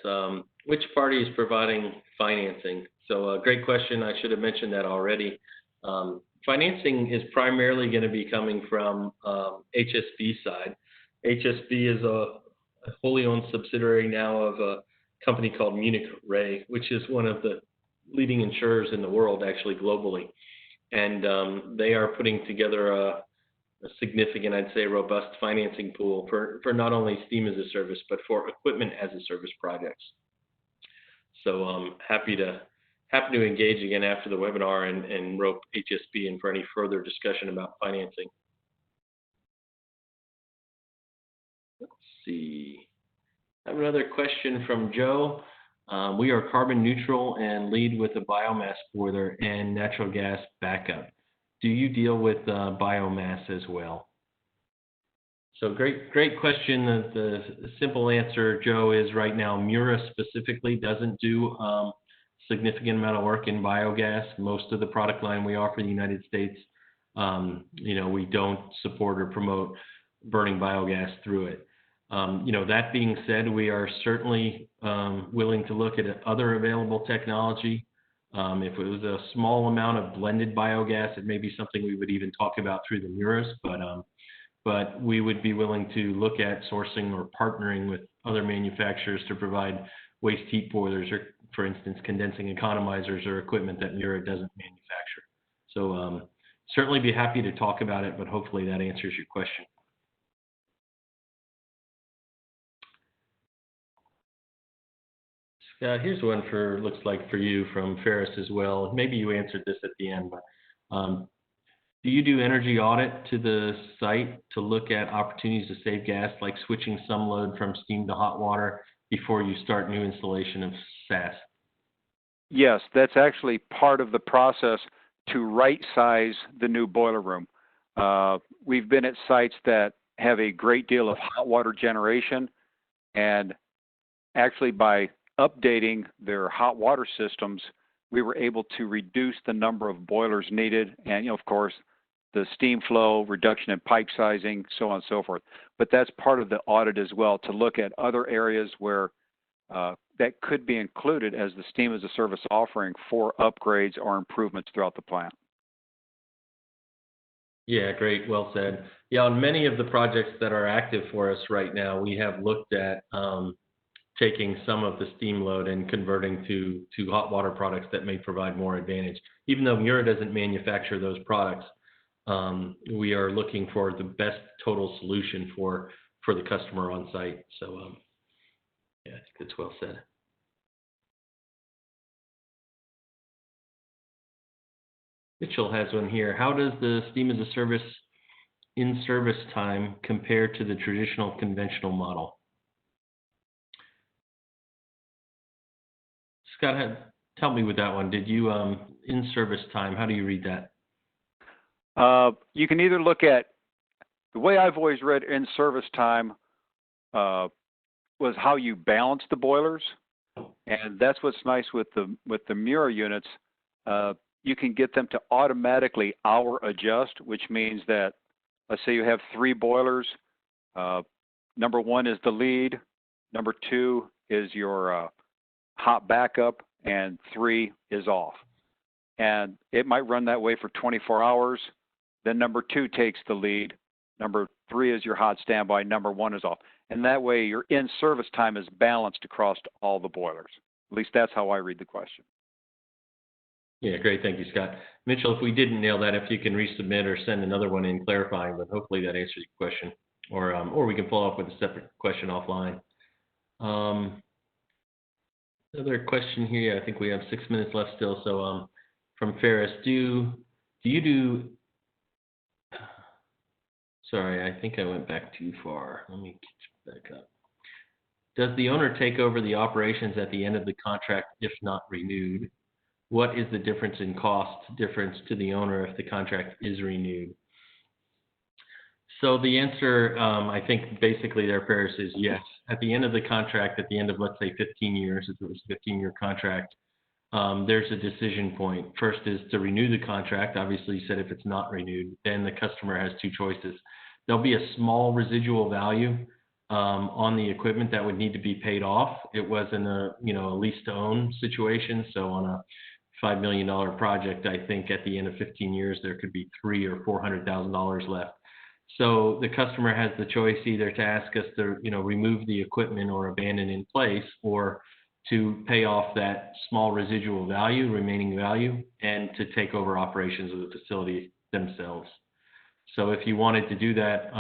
Which party is providing financing? So great question. I should have mentioned that already. Financing is primarily going to be coming from HSB side. HSB is a wholly owned subsidiary now of a company called Munich Re, which is one of the leading insurers in the world, actually globally. And they are putting together a significant, I'd say, robust financing pool for not only steam as a service, but for equipment as a service projects. So I'm happy to engage again after the webinar and rope HSB in for any further discussion about financing. Let's see. I have another question from Joe. We are carbon neutral and lead with a biomass boiler and natural gas backup. Do you deal with biomass as well? So great question. The simple answer, Joe, is right now Miura specifically doesn't do significant amount of work in biogas. Most of the product line we offer in the United States, we don't support or promote burning biogas through it. That being said, we are certainly willing to look at other available technology. If it was a small amount of blended biogas, it may be something we would even talk about through the Miuras, but we would be willing to look at sourcing or partnering with other manufacturers to provide waste heat boilers or, for instance, condensing economizers or equipment that Miura doesn't manufacture. So certainly be happy to talk about it, but hopefully that answers your question. Scott, here's one looks like for you from Ferris as well. Maybe you answered this at the end, but do you do energy audit to the site to look at opportunities to save gas, like switching some load from steam to hot water before you start new installation of SAS? Yes, that's actually part of the process to right-size the new boiler room. We've been at sites that have a great deal of hot water generation, and actually by updating their hot water systems, we were able to reduce the number of boilers needed, and of course, the steam flow, reduction in pipe sizing, so on and so forth. But that's part of the audit as well, to look at other areas where that could be included as the steam as a service offering for upgrades or improvements throughout the plant. Yeah, great. Well said. Yeah, on many of the projects that are active for us right now, we have looked at taking some of the steam load and converting to hot water products that may provide more advantage. Even though Miura doesn't manufacture those products, we are looking for the best total solution for the customer on site. So yeah, I think that's well said. Mitchell has one here. How does the steam as a service in-service time compare to the traditional conventional model? Scott, help me with that one. Did you, in-service time, how do you read that? You can either look at the way I've always read in-service time was how you balance the boilers, and that's what's nice with the Miura units. You can get them to automatically hour adjust, which means that, let's say you have 3 boilers. Number 1 is the lead, number 2 is your hot backup, and 3 is off. And it might run that way for 24 hours. Then number 2 takes the lead. Number 3 is your hot standby. Number 1 is off. And that way your in-service time is balanced across all the boilers. At least that's how I read the question. Yeah, great. Thank you, Scott. Mitchell, if we didn't nail that, if you can resubmit or send another one in clarifying, but hopefully that answers your question. Or we can follow up with a separate question offline. Another question here. I think we have 6 minutes left still. So from Ferris, sorry, I think I went back too far. Let me get back up. Does the owner take over the operations at the end of the contract if not renewed? What is the difference in cost difference to the owner if the contract is renewed? So the answer, I think basically there, Ferris, is yes. At the end of the contract, at the end of, let's say, 15 years, if it was a 15-year contract, there's a decision point. First is to renew the contract. Obviously, you said if it's not renewed, then the customer has 2 choices. There'll be a small residual value on the equipment that would need to be paid off. It was in a lease-to-own situation. So on a $5 million project, I think at the end of 15 years, there could be $300,000 or $400,000 left. So the customer has the choice either to ask us to, remove the equipment or abandon in place, or to pay off that small residual value, remaining value, and to take over operations of the facility themselves. So if you wanted to do that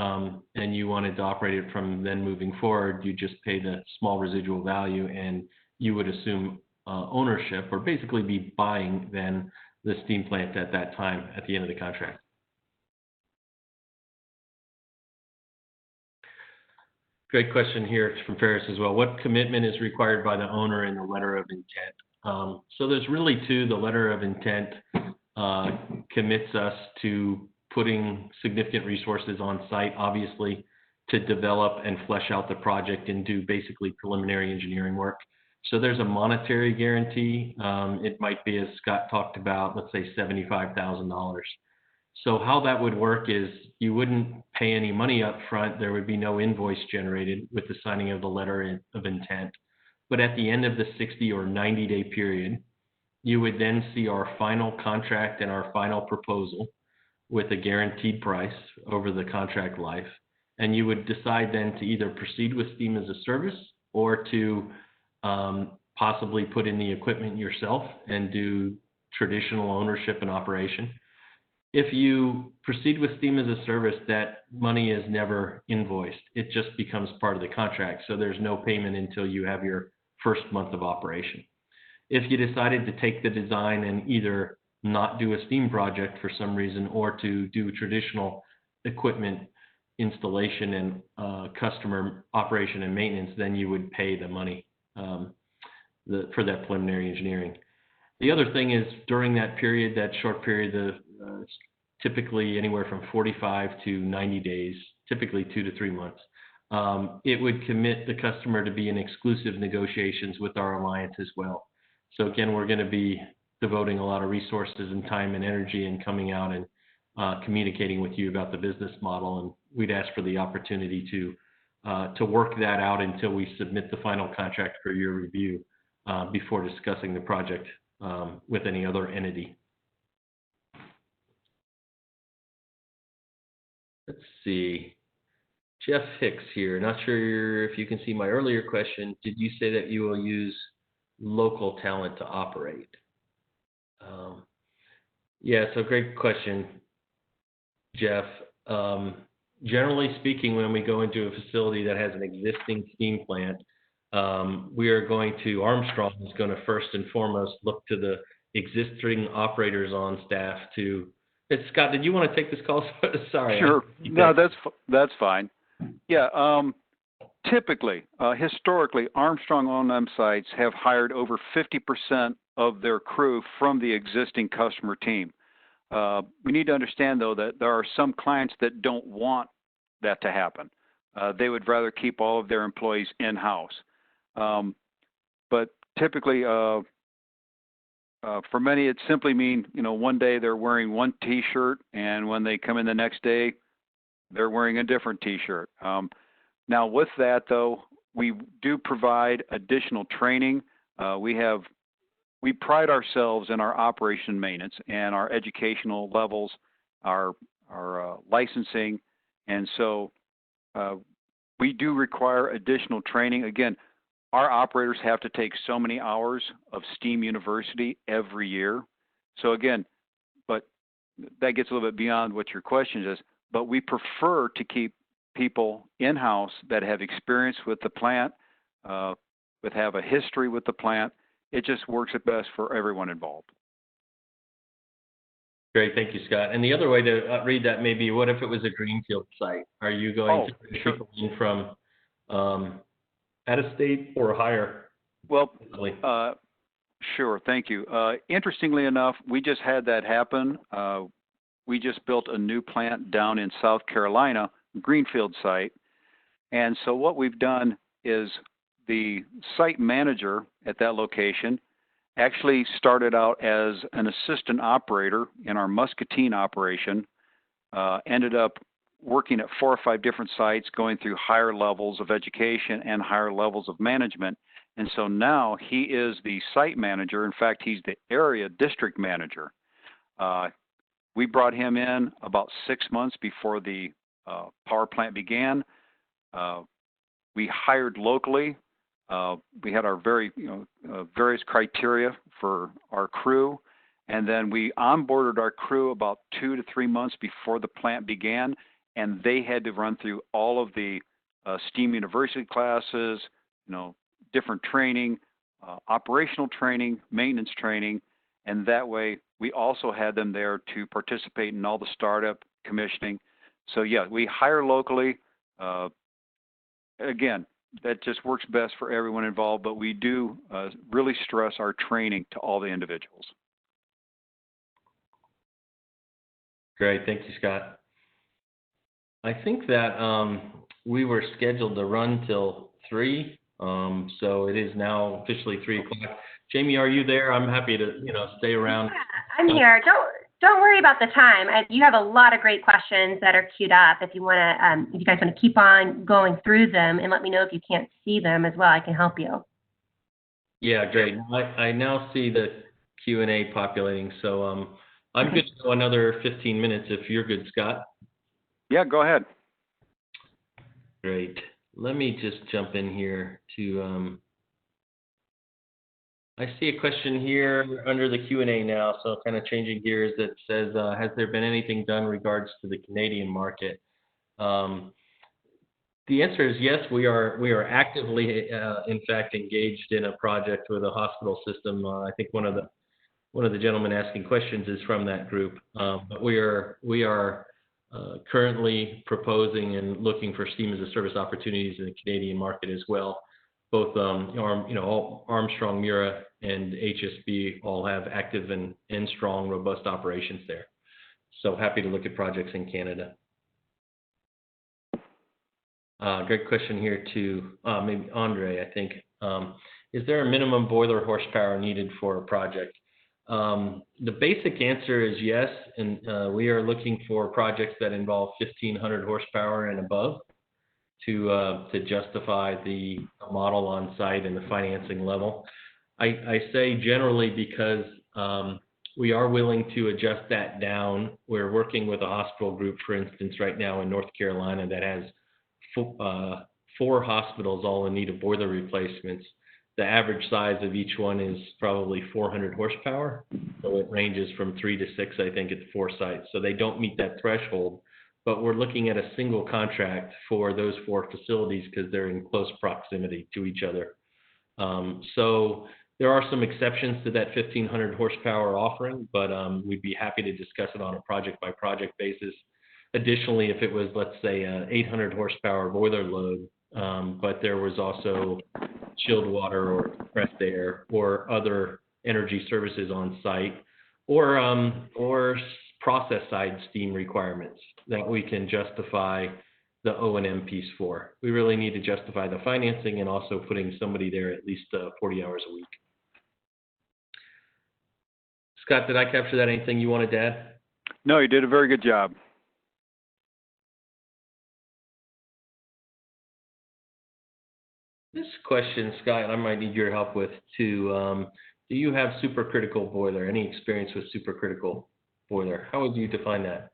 and you wanted to operate it from then moving forward, you just pay the small residual value and you would assume ownership, or basically be buying then the steam plant at that time at the end of the contract. Great question here from Ferris as well. What commitment is required by the owner in the letter of intent? So there's really 2. The letter of intent commits us to putting significant resources on site, obviously, to develop and flesh out the project and do basically preliminary engineering work. So there's a monetary guarantee. It might be, as Scott talked about, let's say $75,000. So how that would work is you wouldn't pay any money up front. There would be no invoice generated with the signing of the letter of intent. But at the end of the 60 or 90-day period, you would then see our final contract and our final proposal with a guaranteed price over the contract life. And you would decide then to either proceed with steam as a service or to possibly put in the equipment yourself and do traditional ownership and operation. If you proceed with steam as a service, that money is never invoiced. It just becomes part of the contract. So there's no payment until you have your first month of operation. If you decided to take the design and either not do a steam project for some reason, or to do traditional equipment installation and customer operation and maintenance, then you would pay the money for that preliminary engineering. The other thing is during that period, that short period, typically anywhere from 45 to 90 days, typically 2 to 3 months, it would commit the customer to be in exclusive negotiations with our alliance as well. So again, we're going to be devoting a lot of resources and time and energy and coming out and communicating with you about the business model. And we'd ask for the opportunity to work that out until we submit the final contract for your review before discussing the project with any other entity. Let's see. Jeff Hicks here. Not sure if you can see my earlier question. Did you say that you will use local talent to operate? Yeah, so great question, Jeff. Generally speaking, when we go into a facility that has an existing steam plant, Armstrong is going to first and foremost look to the existing operators on staff to. Scott, did you want to take this call? Sorry. Sure. No, that's fine. Yeah. Typically, historically, Armstrong O&M sites have hired over 50% of their crew from the existing customer team. We need to understand, though, that there are some clients that don't want that to happen. They would rather keep all of their employees in-house. But typically, for many, it simply means, one day they're wearing one T-shirt, and when they come in the next day, they're wearing a different T-shirt. Now, with that, though, we do provide additional training. We pride ourselves in our operation maintenance and our educational levels, our licensing, and so we do require additional training. Again, our operators have to take so many hours of STEAM University every year. So again, but that gets a little bit beyond what your question is, but we prefer to keep people in-house that have experience with the plant, that have a history with the plant. It just works at best for everyone involved. Great, thank you, Scott. And the other way to read that may be, what if it was a greenfield site? Are you going to bring people in from out of state or higher? Well, sure, thank you. Interestingly enough, we just had that happen. We just built a new plant down in South Carolina, greenfield site. And so what we've done is the site manager at that location actually started out as an assistant operator in our Muscatine operation, ended up working at 4 or 5 different sites, going through higher levels of education and higher levels of management. And so now he is the site manager. In fact, he's the area district manager. We brought him in about 6 months before the power plant began. We hired locally. We had our various criteria for our crew, and then we onboarded our crew about 2 to 3 months before the plant began, and they had to run through all of the STEAM University classes, different training, operational training, maintenance training, and that way we also had them there to participate in all the startup commissioning. So yeah, we hire locally. Again, that just works best for everyone involved, but we do really stress our training to all the individuals. Great, thank you, Scott. I think that we were scheduled to run till 3, so it is now officially 3 o'clock. Jamie, are you there? I'm happy to, stay around. Yeah, I'm here. Don't worry about the time. You have a lot of great questions that are queued up. If you if you guys want to keep on going through them, and let me know if you can't see them as well, I can help you. Yeah, great. I now see the Q&A populating, so I'm good to go another 15 minutes if you're good, Scott. Yeah, go ahead. Great. Let me just jump in here to I see a question here under the Q&A now, so kind of changing gears, that says, has there been anything done in regards to the Canadian market? The answer is yes. We are actively, in fact, engaged in a project with a hospital system. I think one of the gentlemen asking questions is from that group. But we are currently proposing and looking for STEAM as a service opportunities in the Canadian market as well. Both Armstrong, Miura, and HSB all have active and strong, robust operations there. So happy to look at projects in Canada. Great question here too. Maybe Andre, I think. Is there a minimum boiler horsepower needed for a project? The basic answer is yes, and we are looking for projects that involve 1,500 horsepower and above to justify the model on site and the financing level. I say generally because we are willing to adjust that down. We're working with a hospital group, for instance, right now in North Carolina that has 4 hospitals all in need of boiler replacements. The average size of each one is probably 400 horsepower. So it ranges from 3 to 6, I think, at 4 sites. So they don't meet that threshold. But we're looking at a single contract for those 4 facilities because they're in close proximity to each other. So there are some exceptions to that 1,500 horsepower offering, but we'd be happy to discuss it on a project-by-project basis. Additionally, if it was, let's say, an 800 horsepower boiler load, but there was also chilled water or compressed air or other energy services on site, or process side steam requirements that we can justify the O&M piece for. We really need to justify the financing and also putting somebody there at least 40 hours a week. Scott, did I capture that? Anything you wanted to add? No, you did a very good job. This question, Scott, I might need your help with too. Do you have supercritical boiler? Any experience with supercritical boiler? How would you define that?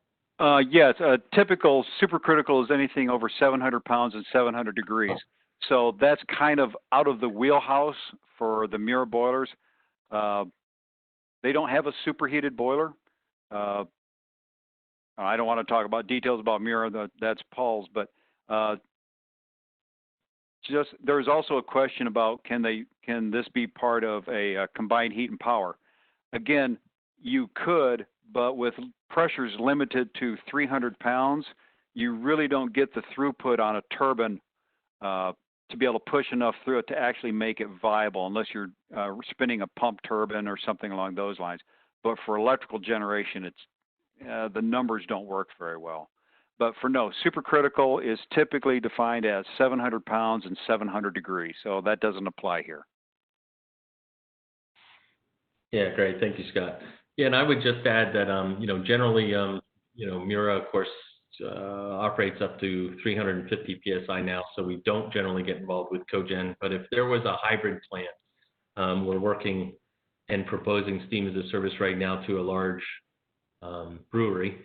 Yes, a typical supercritical is anything over 700 pounds and 700 degrees. So that's kind of out of the wheelhouse for the Miura boilers. They don't have a superheated boiler. I don't want to talk about details about Miura, that's Paul's, but just there's also a question about can this be part of a combined heat and power? Again, you could, but with pressures limited to 300 pounds, you really don't get the throughput on a turbine to be able to push enough through it to actually make it viable, unless you're spinning a pump turbine or something along those lines. But for electrical generation, it's the numbers don't work very well. But for supercritical is typically defined as 700 pounds and 700 degrees, so that doesn't apply here. Yeah, great. Thank you, Scott. Yeah, and I would just add that, generally, Miura, of course, operates up to 350 PSI now, so we don't generally get involved with cogen. But if there was a hybrid plant, we're working and proposing steam as a service right now to a large brewery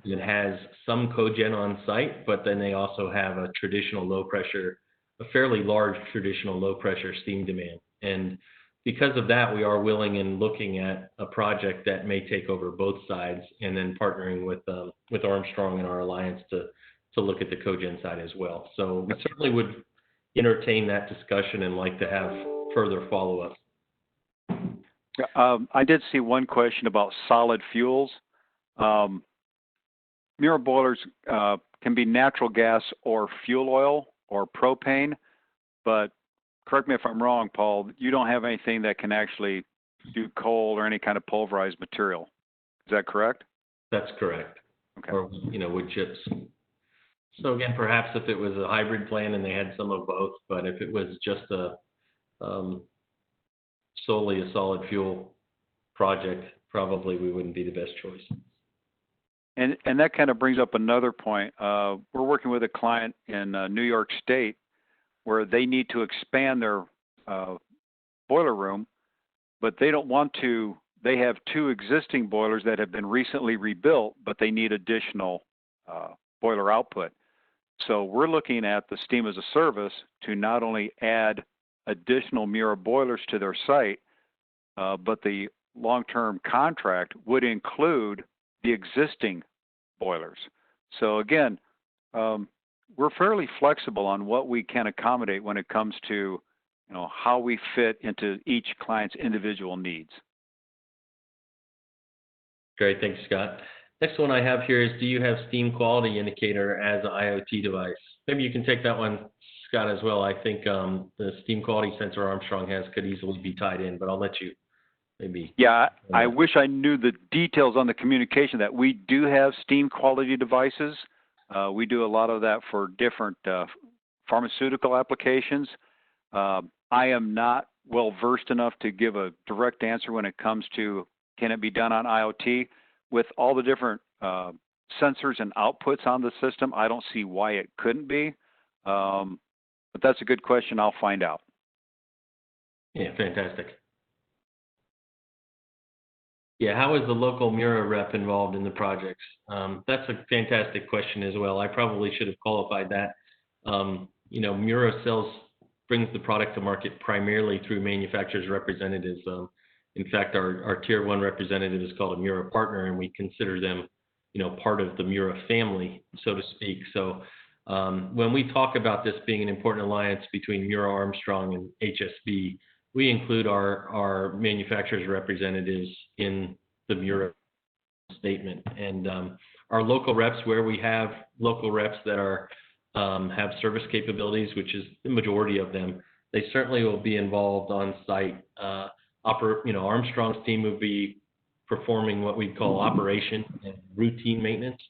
that has some cogen on site, but then they also have a traditional low pressure, a fairly large traditional low pressure steam demand. And because of that, we are willing and looking at a project that may take over both sides, and then partnering with Armstrong and our alliance to look at the cogen side as well. So we certainly would entertain that discussion and like to have further follow-up. I did see one question about solid fuels. Miura boilers can be natural gas or fuel oil or propane, but correct me if I'm wrong, Paul, you don't have anything that can actually do coal or any kind of pulverized material. Is that correct? That's correct. Okay. Or, wood chips. So again, perhaps if it was a hybrid plant and they had some of both, but if it was just solely a solid fuel project, probably we wouldn't be the best choice. And that kind of brings up another point. We're working with a client in New York State where they need to expand their boiler room, but they don't want to. They have two existing boilers that have been recently rebuilt, but they need additional boiler output. So we're looking at the steam as a service to not only add additional Miura boilers to their site, but the long-term contract would include the existing boilers. So again, we're fairly flexible on what we can accommodate when it comes to, how we fit into each client's individual needs. Great, thanks, Scott. Next one I have here is, do you have steam quality indicator as an IoT device? Maybe you can take that one, Scott, as well. I think the steam quality sensor Armstrong has could easily be tied in, but I'll let you maybe. Yeah, I wish I knew the details on the communication that we do have steam quality devices. We do a lot of that for different pharmaceutical applications. I am not well versed enough to give a direct answer when it comes to can it be done on IoT. With all the different sensors and outputs on the system, I don't see why it couldn't be. But that's a good question. I'll find out. Yeah, fantastic. Yeah, how is the local Miura rep involved in the projects? That's a fantastic question as well. I probably should have qualified that. Miura brings the product to market primarily through manufacturers' representatives. In fact, our Tier 1 representative is called a Miura partner, and we consider them, part of the Miura family, so to speak. So when we talk about this being an important alliance between Miura, Armstrong, and HSB, we include our manufacturers' representatives in the Miura statement. And our local reps, where we have local reps that have service capabilities, which is the majority of them, they certainly will be involved on site. Armstrong's team would be performing what we call operation and routine maintenance.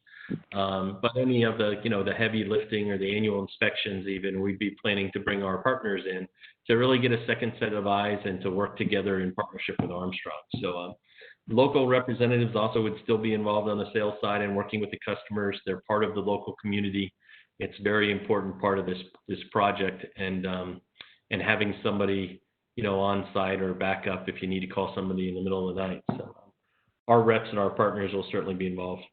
But any of the, the heavy lifting or the annual inspections even, we'd be planning to bring our partners in to really get a second set of eyes and to work together in partnership with Armstrong. So local representatives also would still be involved on the sales side and working with the customers. They're part of the local community. It's a very important part of this project, and having somebody, on site or backup if you need to call somebody in the middle of the night. So our reps and our partners will certainly be involved.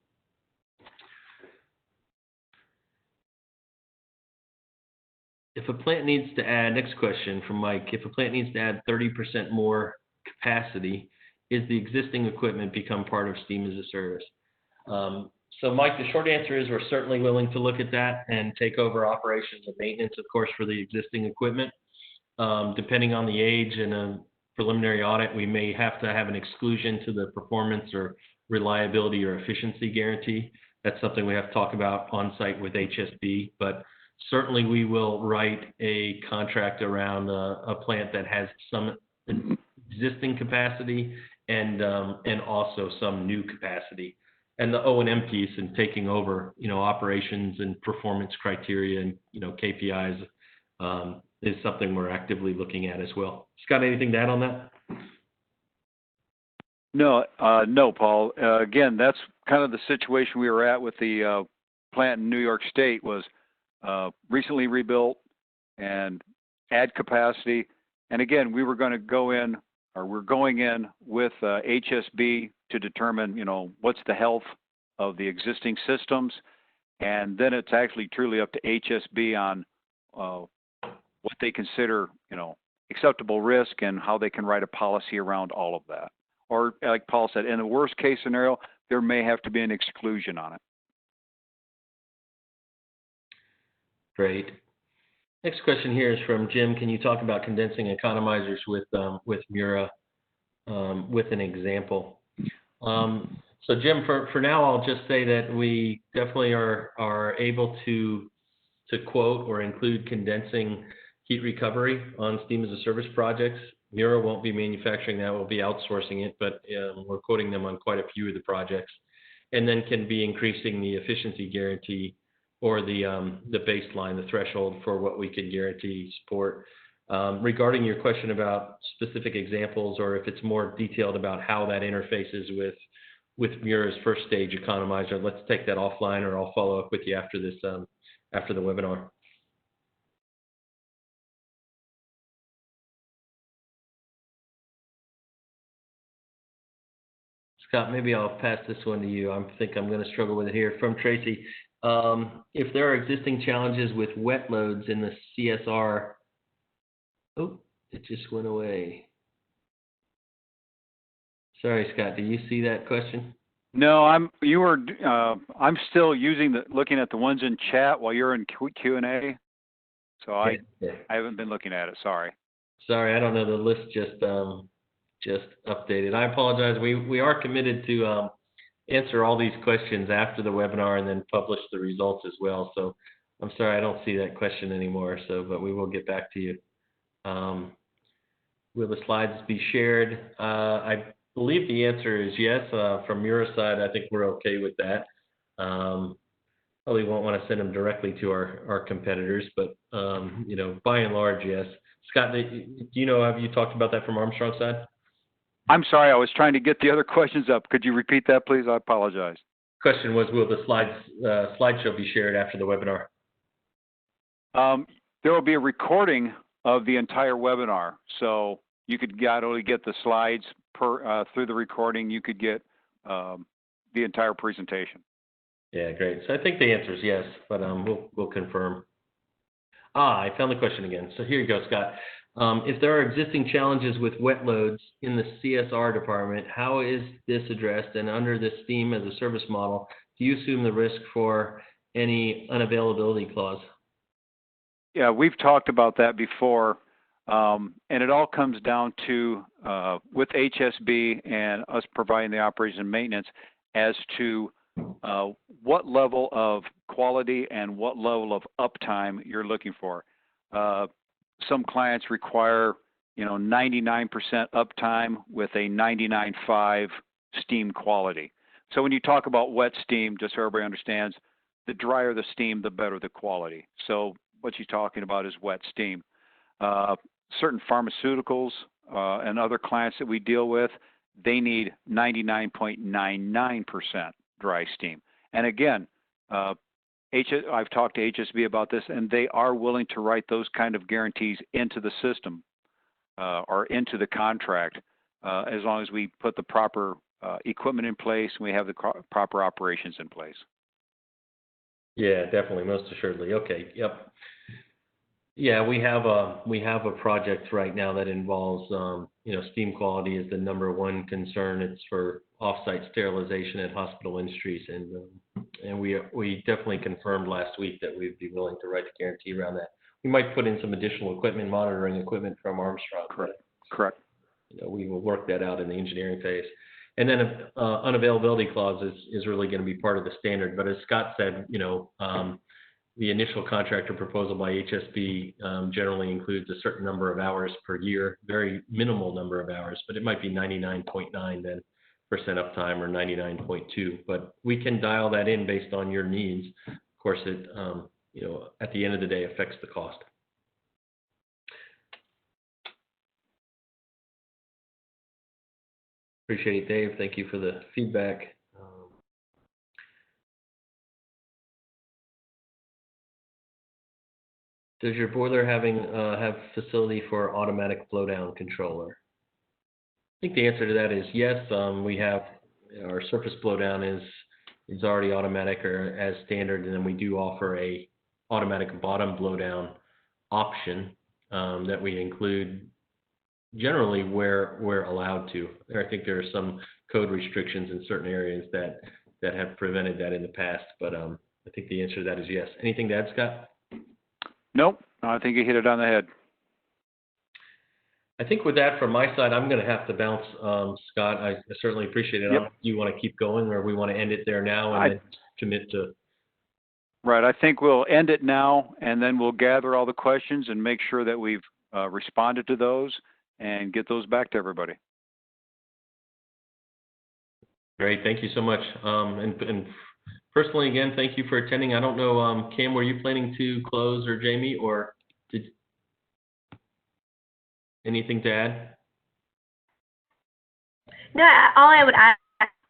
If a plant needs to add, next question from Mike, if a plant needs to add 30% more capacity, is the existing equipment become part of Steam as a Service? So Mike, the short answer is we're certainly willing to look at that and take over operations and maintenance, of course, for the existing equipment. Depending on the age and a preliminary audit, we may have to have an exclusion to the performance or reliability or efficiency guarantee. That's something we have to talk about on site with HSB, but certainly we will write a contract around a plant that has some existing capacity and also some new capacity. And the O&M piece and taking over, operations and performance criteria and, KPIs is something we're actively looking at as well. Scott, anything to add on that? No, Paul. Again, that's kind of the situation we were at with the plant in New York State was recently rebuilt and add capacity. And again, we were going to go in, or we're going in with HSB to determine, what's the health of the existing systems. And then it's actually truly up to HSB on what they consider, acceptable risk and how they can write a policy around all of that. Or like Paul said, in the worst case scenario, there may have to be an exclusion on it. Great. Next question here is from Jim. Can you talk about condensing economizers with Miura with an example? So Jim, for now, I'll just say that we definitely are able to quote or include condensing heat recovery on Steam as a Service projects. Miura won't be manufacturing that, we'll be outsourcing it, but we're quoting them on quite a few of the projects, and then can be increasing the efficiency guarantee or the baseline, the threshold for what we can guarantee support. Regarding your question about specific examples, or if it's more detailed about how that interfaces with Miura's first stage economizer, let's take that offline, or I'll follow up with you after this, after the webinar. Scott, maybe I'll pass this one to you. I think I'm going to struggle with it here. From Tracy, if there are existing challenges with wet loads in the CSR, oh, it just went away. Sorry, Scott, do you see that question? No, I'm still looking at the ones in chat while you're in Q&A. So I haven't been looking at it. Sorry. Sorry, I don't know. The list just updated. I apologize. We are committed to answer all these questions after the webinar and then publish the results as well. So I'm sorry, I don't see that question anymore. But we will get back to you. Will the slides be shared? I believe the answer is yes. From your side, I think we're okay with that. Probably won't want to send them directly to our competitors, but by and large, yes. Scott, do you know, have you talked about that from Armstrong's side? I'm sorry, I was trying to get the other questions up. Could you repeat that, please? I apologize. Question was, will the slideshow be shared after the webinar? There will be a recording of the entire webinar, so you could not only get the slides through the recording, you could get the entire presentation. Yeah, great. So I think the answer is yes, but we'll confirm. I found the question again. So here you go, Scott. If there are existing challenges with wet loads in the CSR department, how is this addressed? And under the Steam as a Service model, do you assume the risk for any unavailability clause? Yeah, we've talked about that before. And it all comes down to, with HSB and us providing the operation and maintenance, as to what level of quality and what level of uptime you're looking for. Some clients require, 99% uptime with a 99.5 steam quality. So when you talk about wet steam, just so everybody understands, the drier the steam, the better the quality. So what you're talking about is wet steam. Certain pharmaceuticals and other clients that we deal with, they need 99.99% dry steam. And again, I've talked to HSB about this, and they are willing to write those kind of guarantees into the system or into the contract as long as we put the proper equipment in place and we have the proper operations in place. Yeah, definitely, most assuredly. Okay, yep. Yeah, we have a project right now that involves, steam quality is the number one concern. It's for offsite sterilization at hospital industries, and we definitely confirmed last week that we'd be willing to write a guarantee around that. We might put in some additional equipment, monitoring equipment from Armstrong. Correct. We will work that out in the engineering phase. And then unavailability clause is really going to be part of the standard. But as Scott said, the initial contractor proposal by HSB generally includes a certain number of hours per year, very minimal number of hours, but it might be 99.9% then uptime or 99.2. But we can dial that in based on your needs. Of course, it at the end of the day affects the cost. Appreciate it, Dave. Thank you for the feedback. Does your boiler have facility for automatic blowdown controller? I think the answer to that is yes. We have our surface blowdown is already automatic or as standard, and then we do offer a automatic bottom blowdown option that we include generally where we're allowed to. I think there are some code restrictions in certain areas that have prevented that in the past, but I think the answer to that is yes. Anything to add, Scott? Nope. I think you hit it on the head. I think with that from my side, I'm going to have to bounce, Scott. I certainly appreciate it. Yep. Do you want to keep going, or we want to end it there now and then commit to? Right. I think we'll end it now, and then we'll gather all the questions and make sure that we've responded to those and get those back to everybody. Great. Thank you so much. And personally, again, thank you for attending. I don't know, Cam, were you planning to close, or Jamie, or did anything to add? No, all I would add,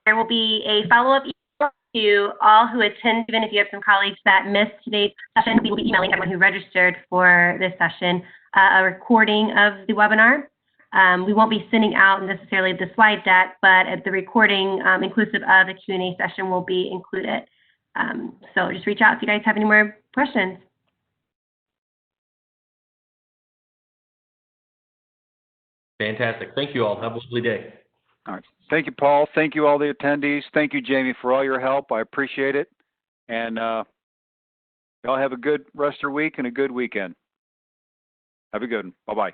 there will be a follow-up email to all who attend, even if you have some colleagues that missed today's session. We will be emailing everyone who registered for this session a recording of the webinar. We won't be sending out necessarily the slide deck, but the recording inclusive of the Q&A session will be included. So just reach out if you guys have any more questions. Fantastic. Thank you all. Have a lovely day. All right. Thank you, Paul. Thank you, all the attendees. Thank you, Jamie, for all your help. I appreciate it. And y'all have a good rest of your week and a good weekend. Have a good one. Bye-bye.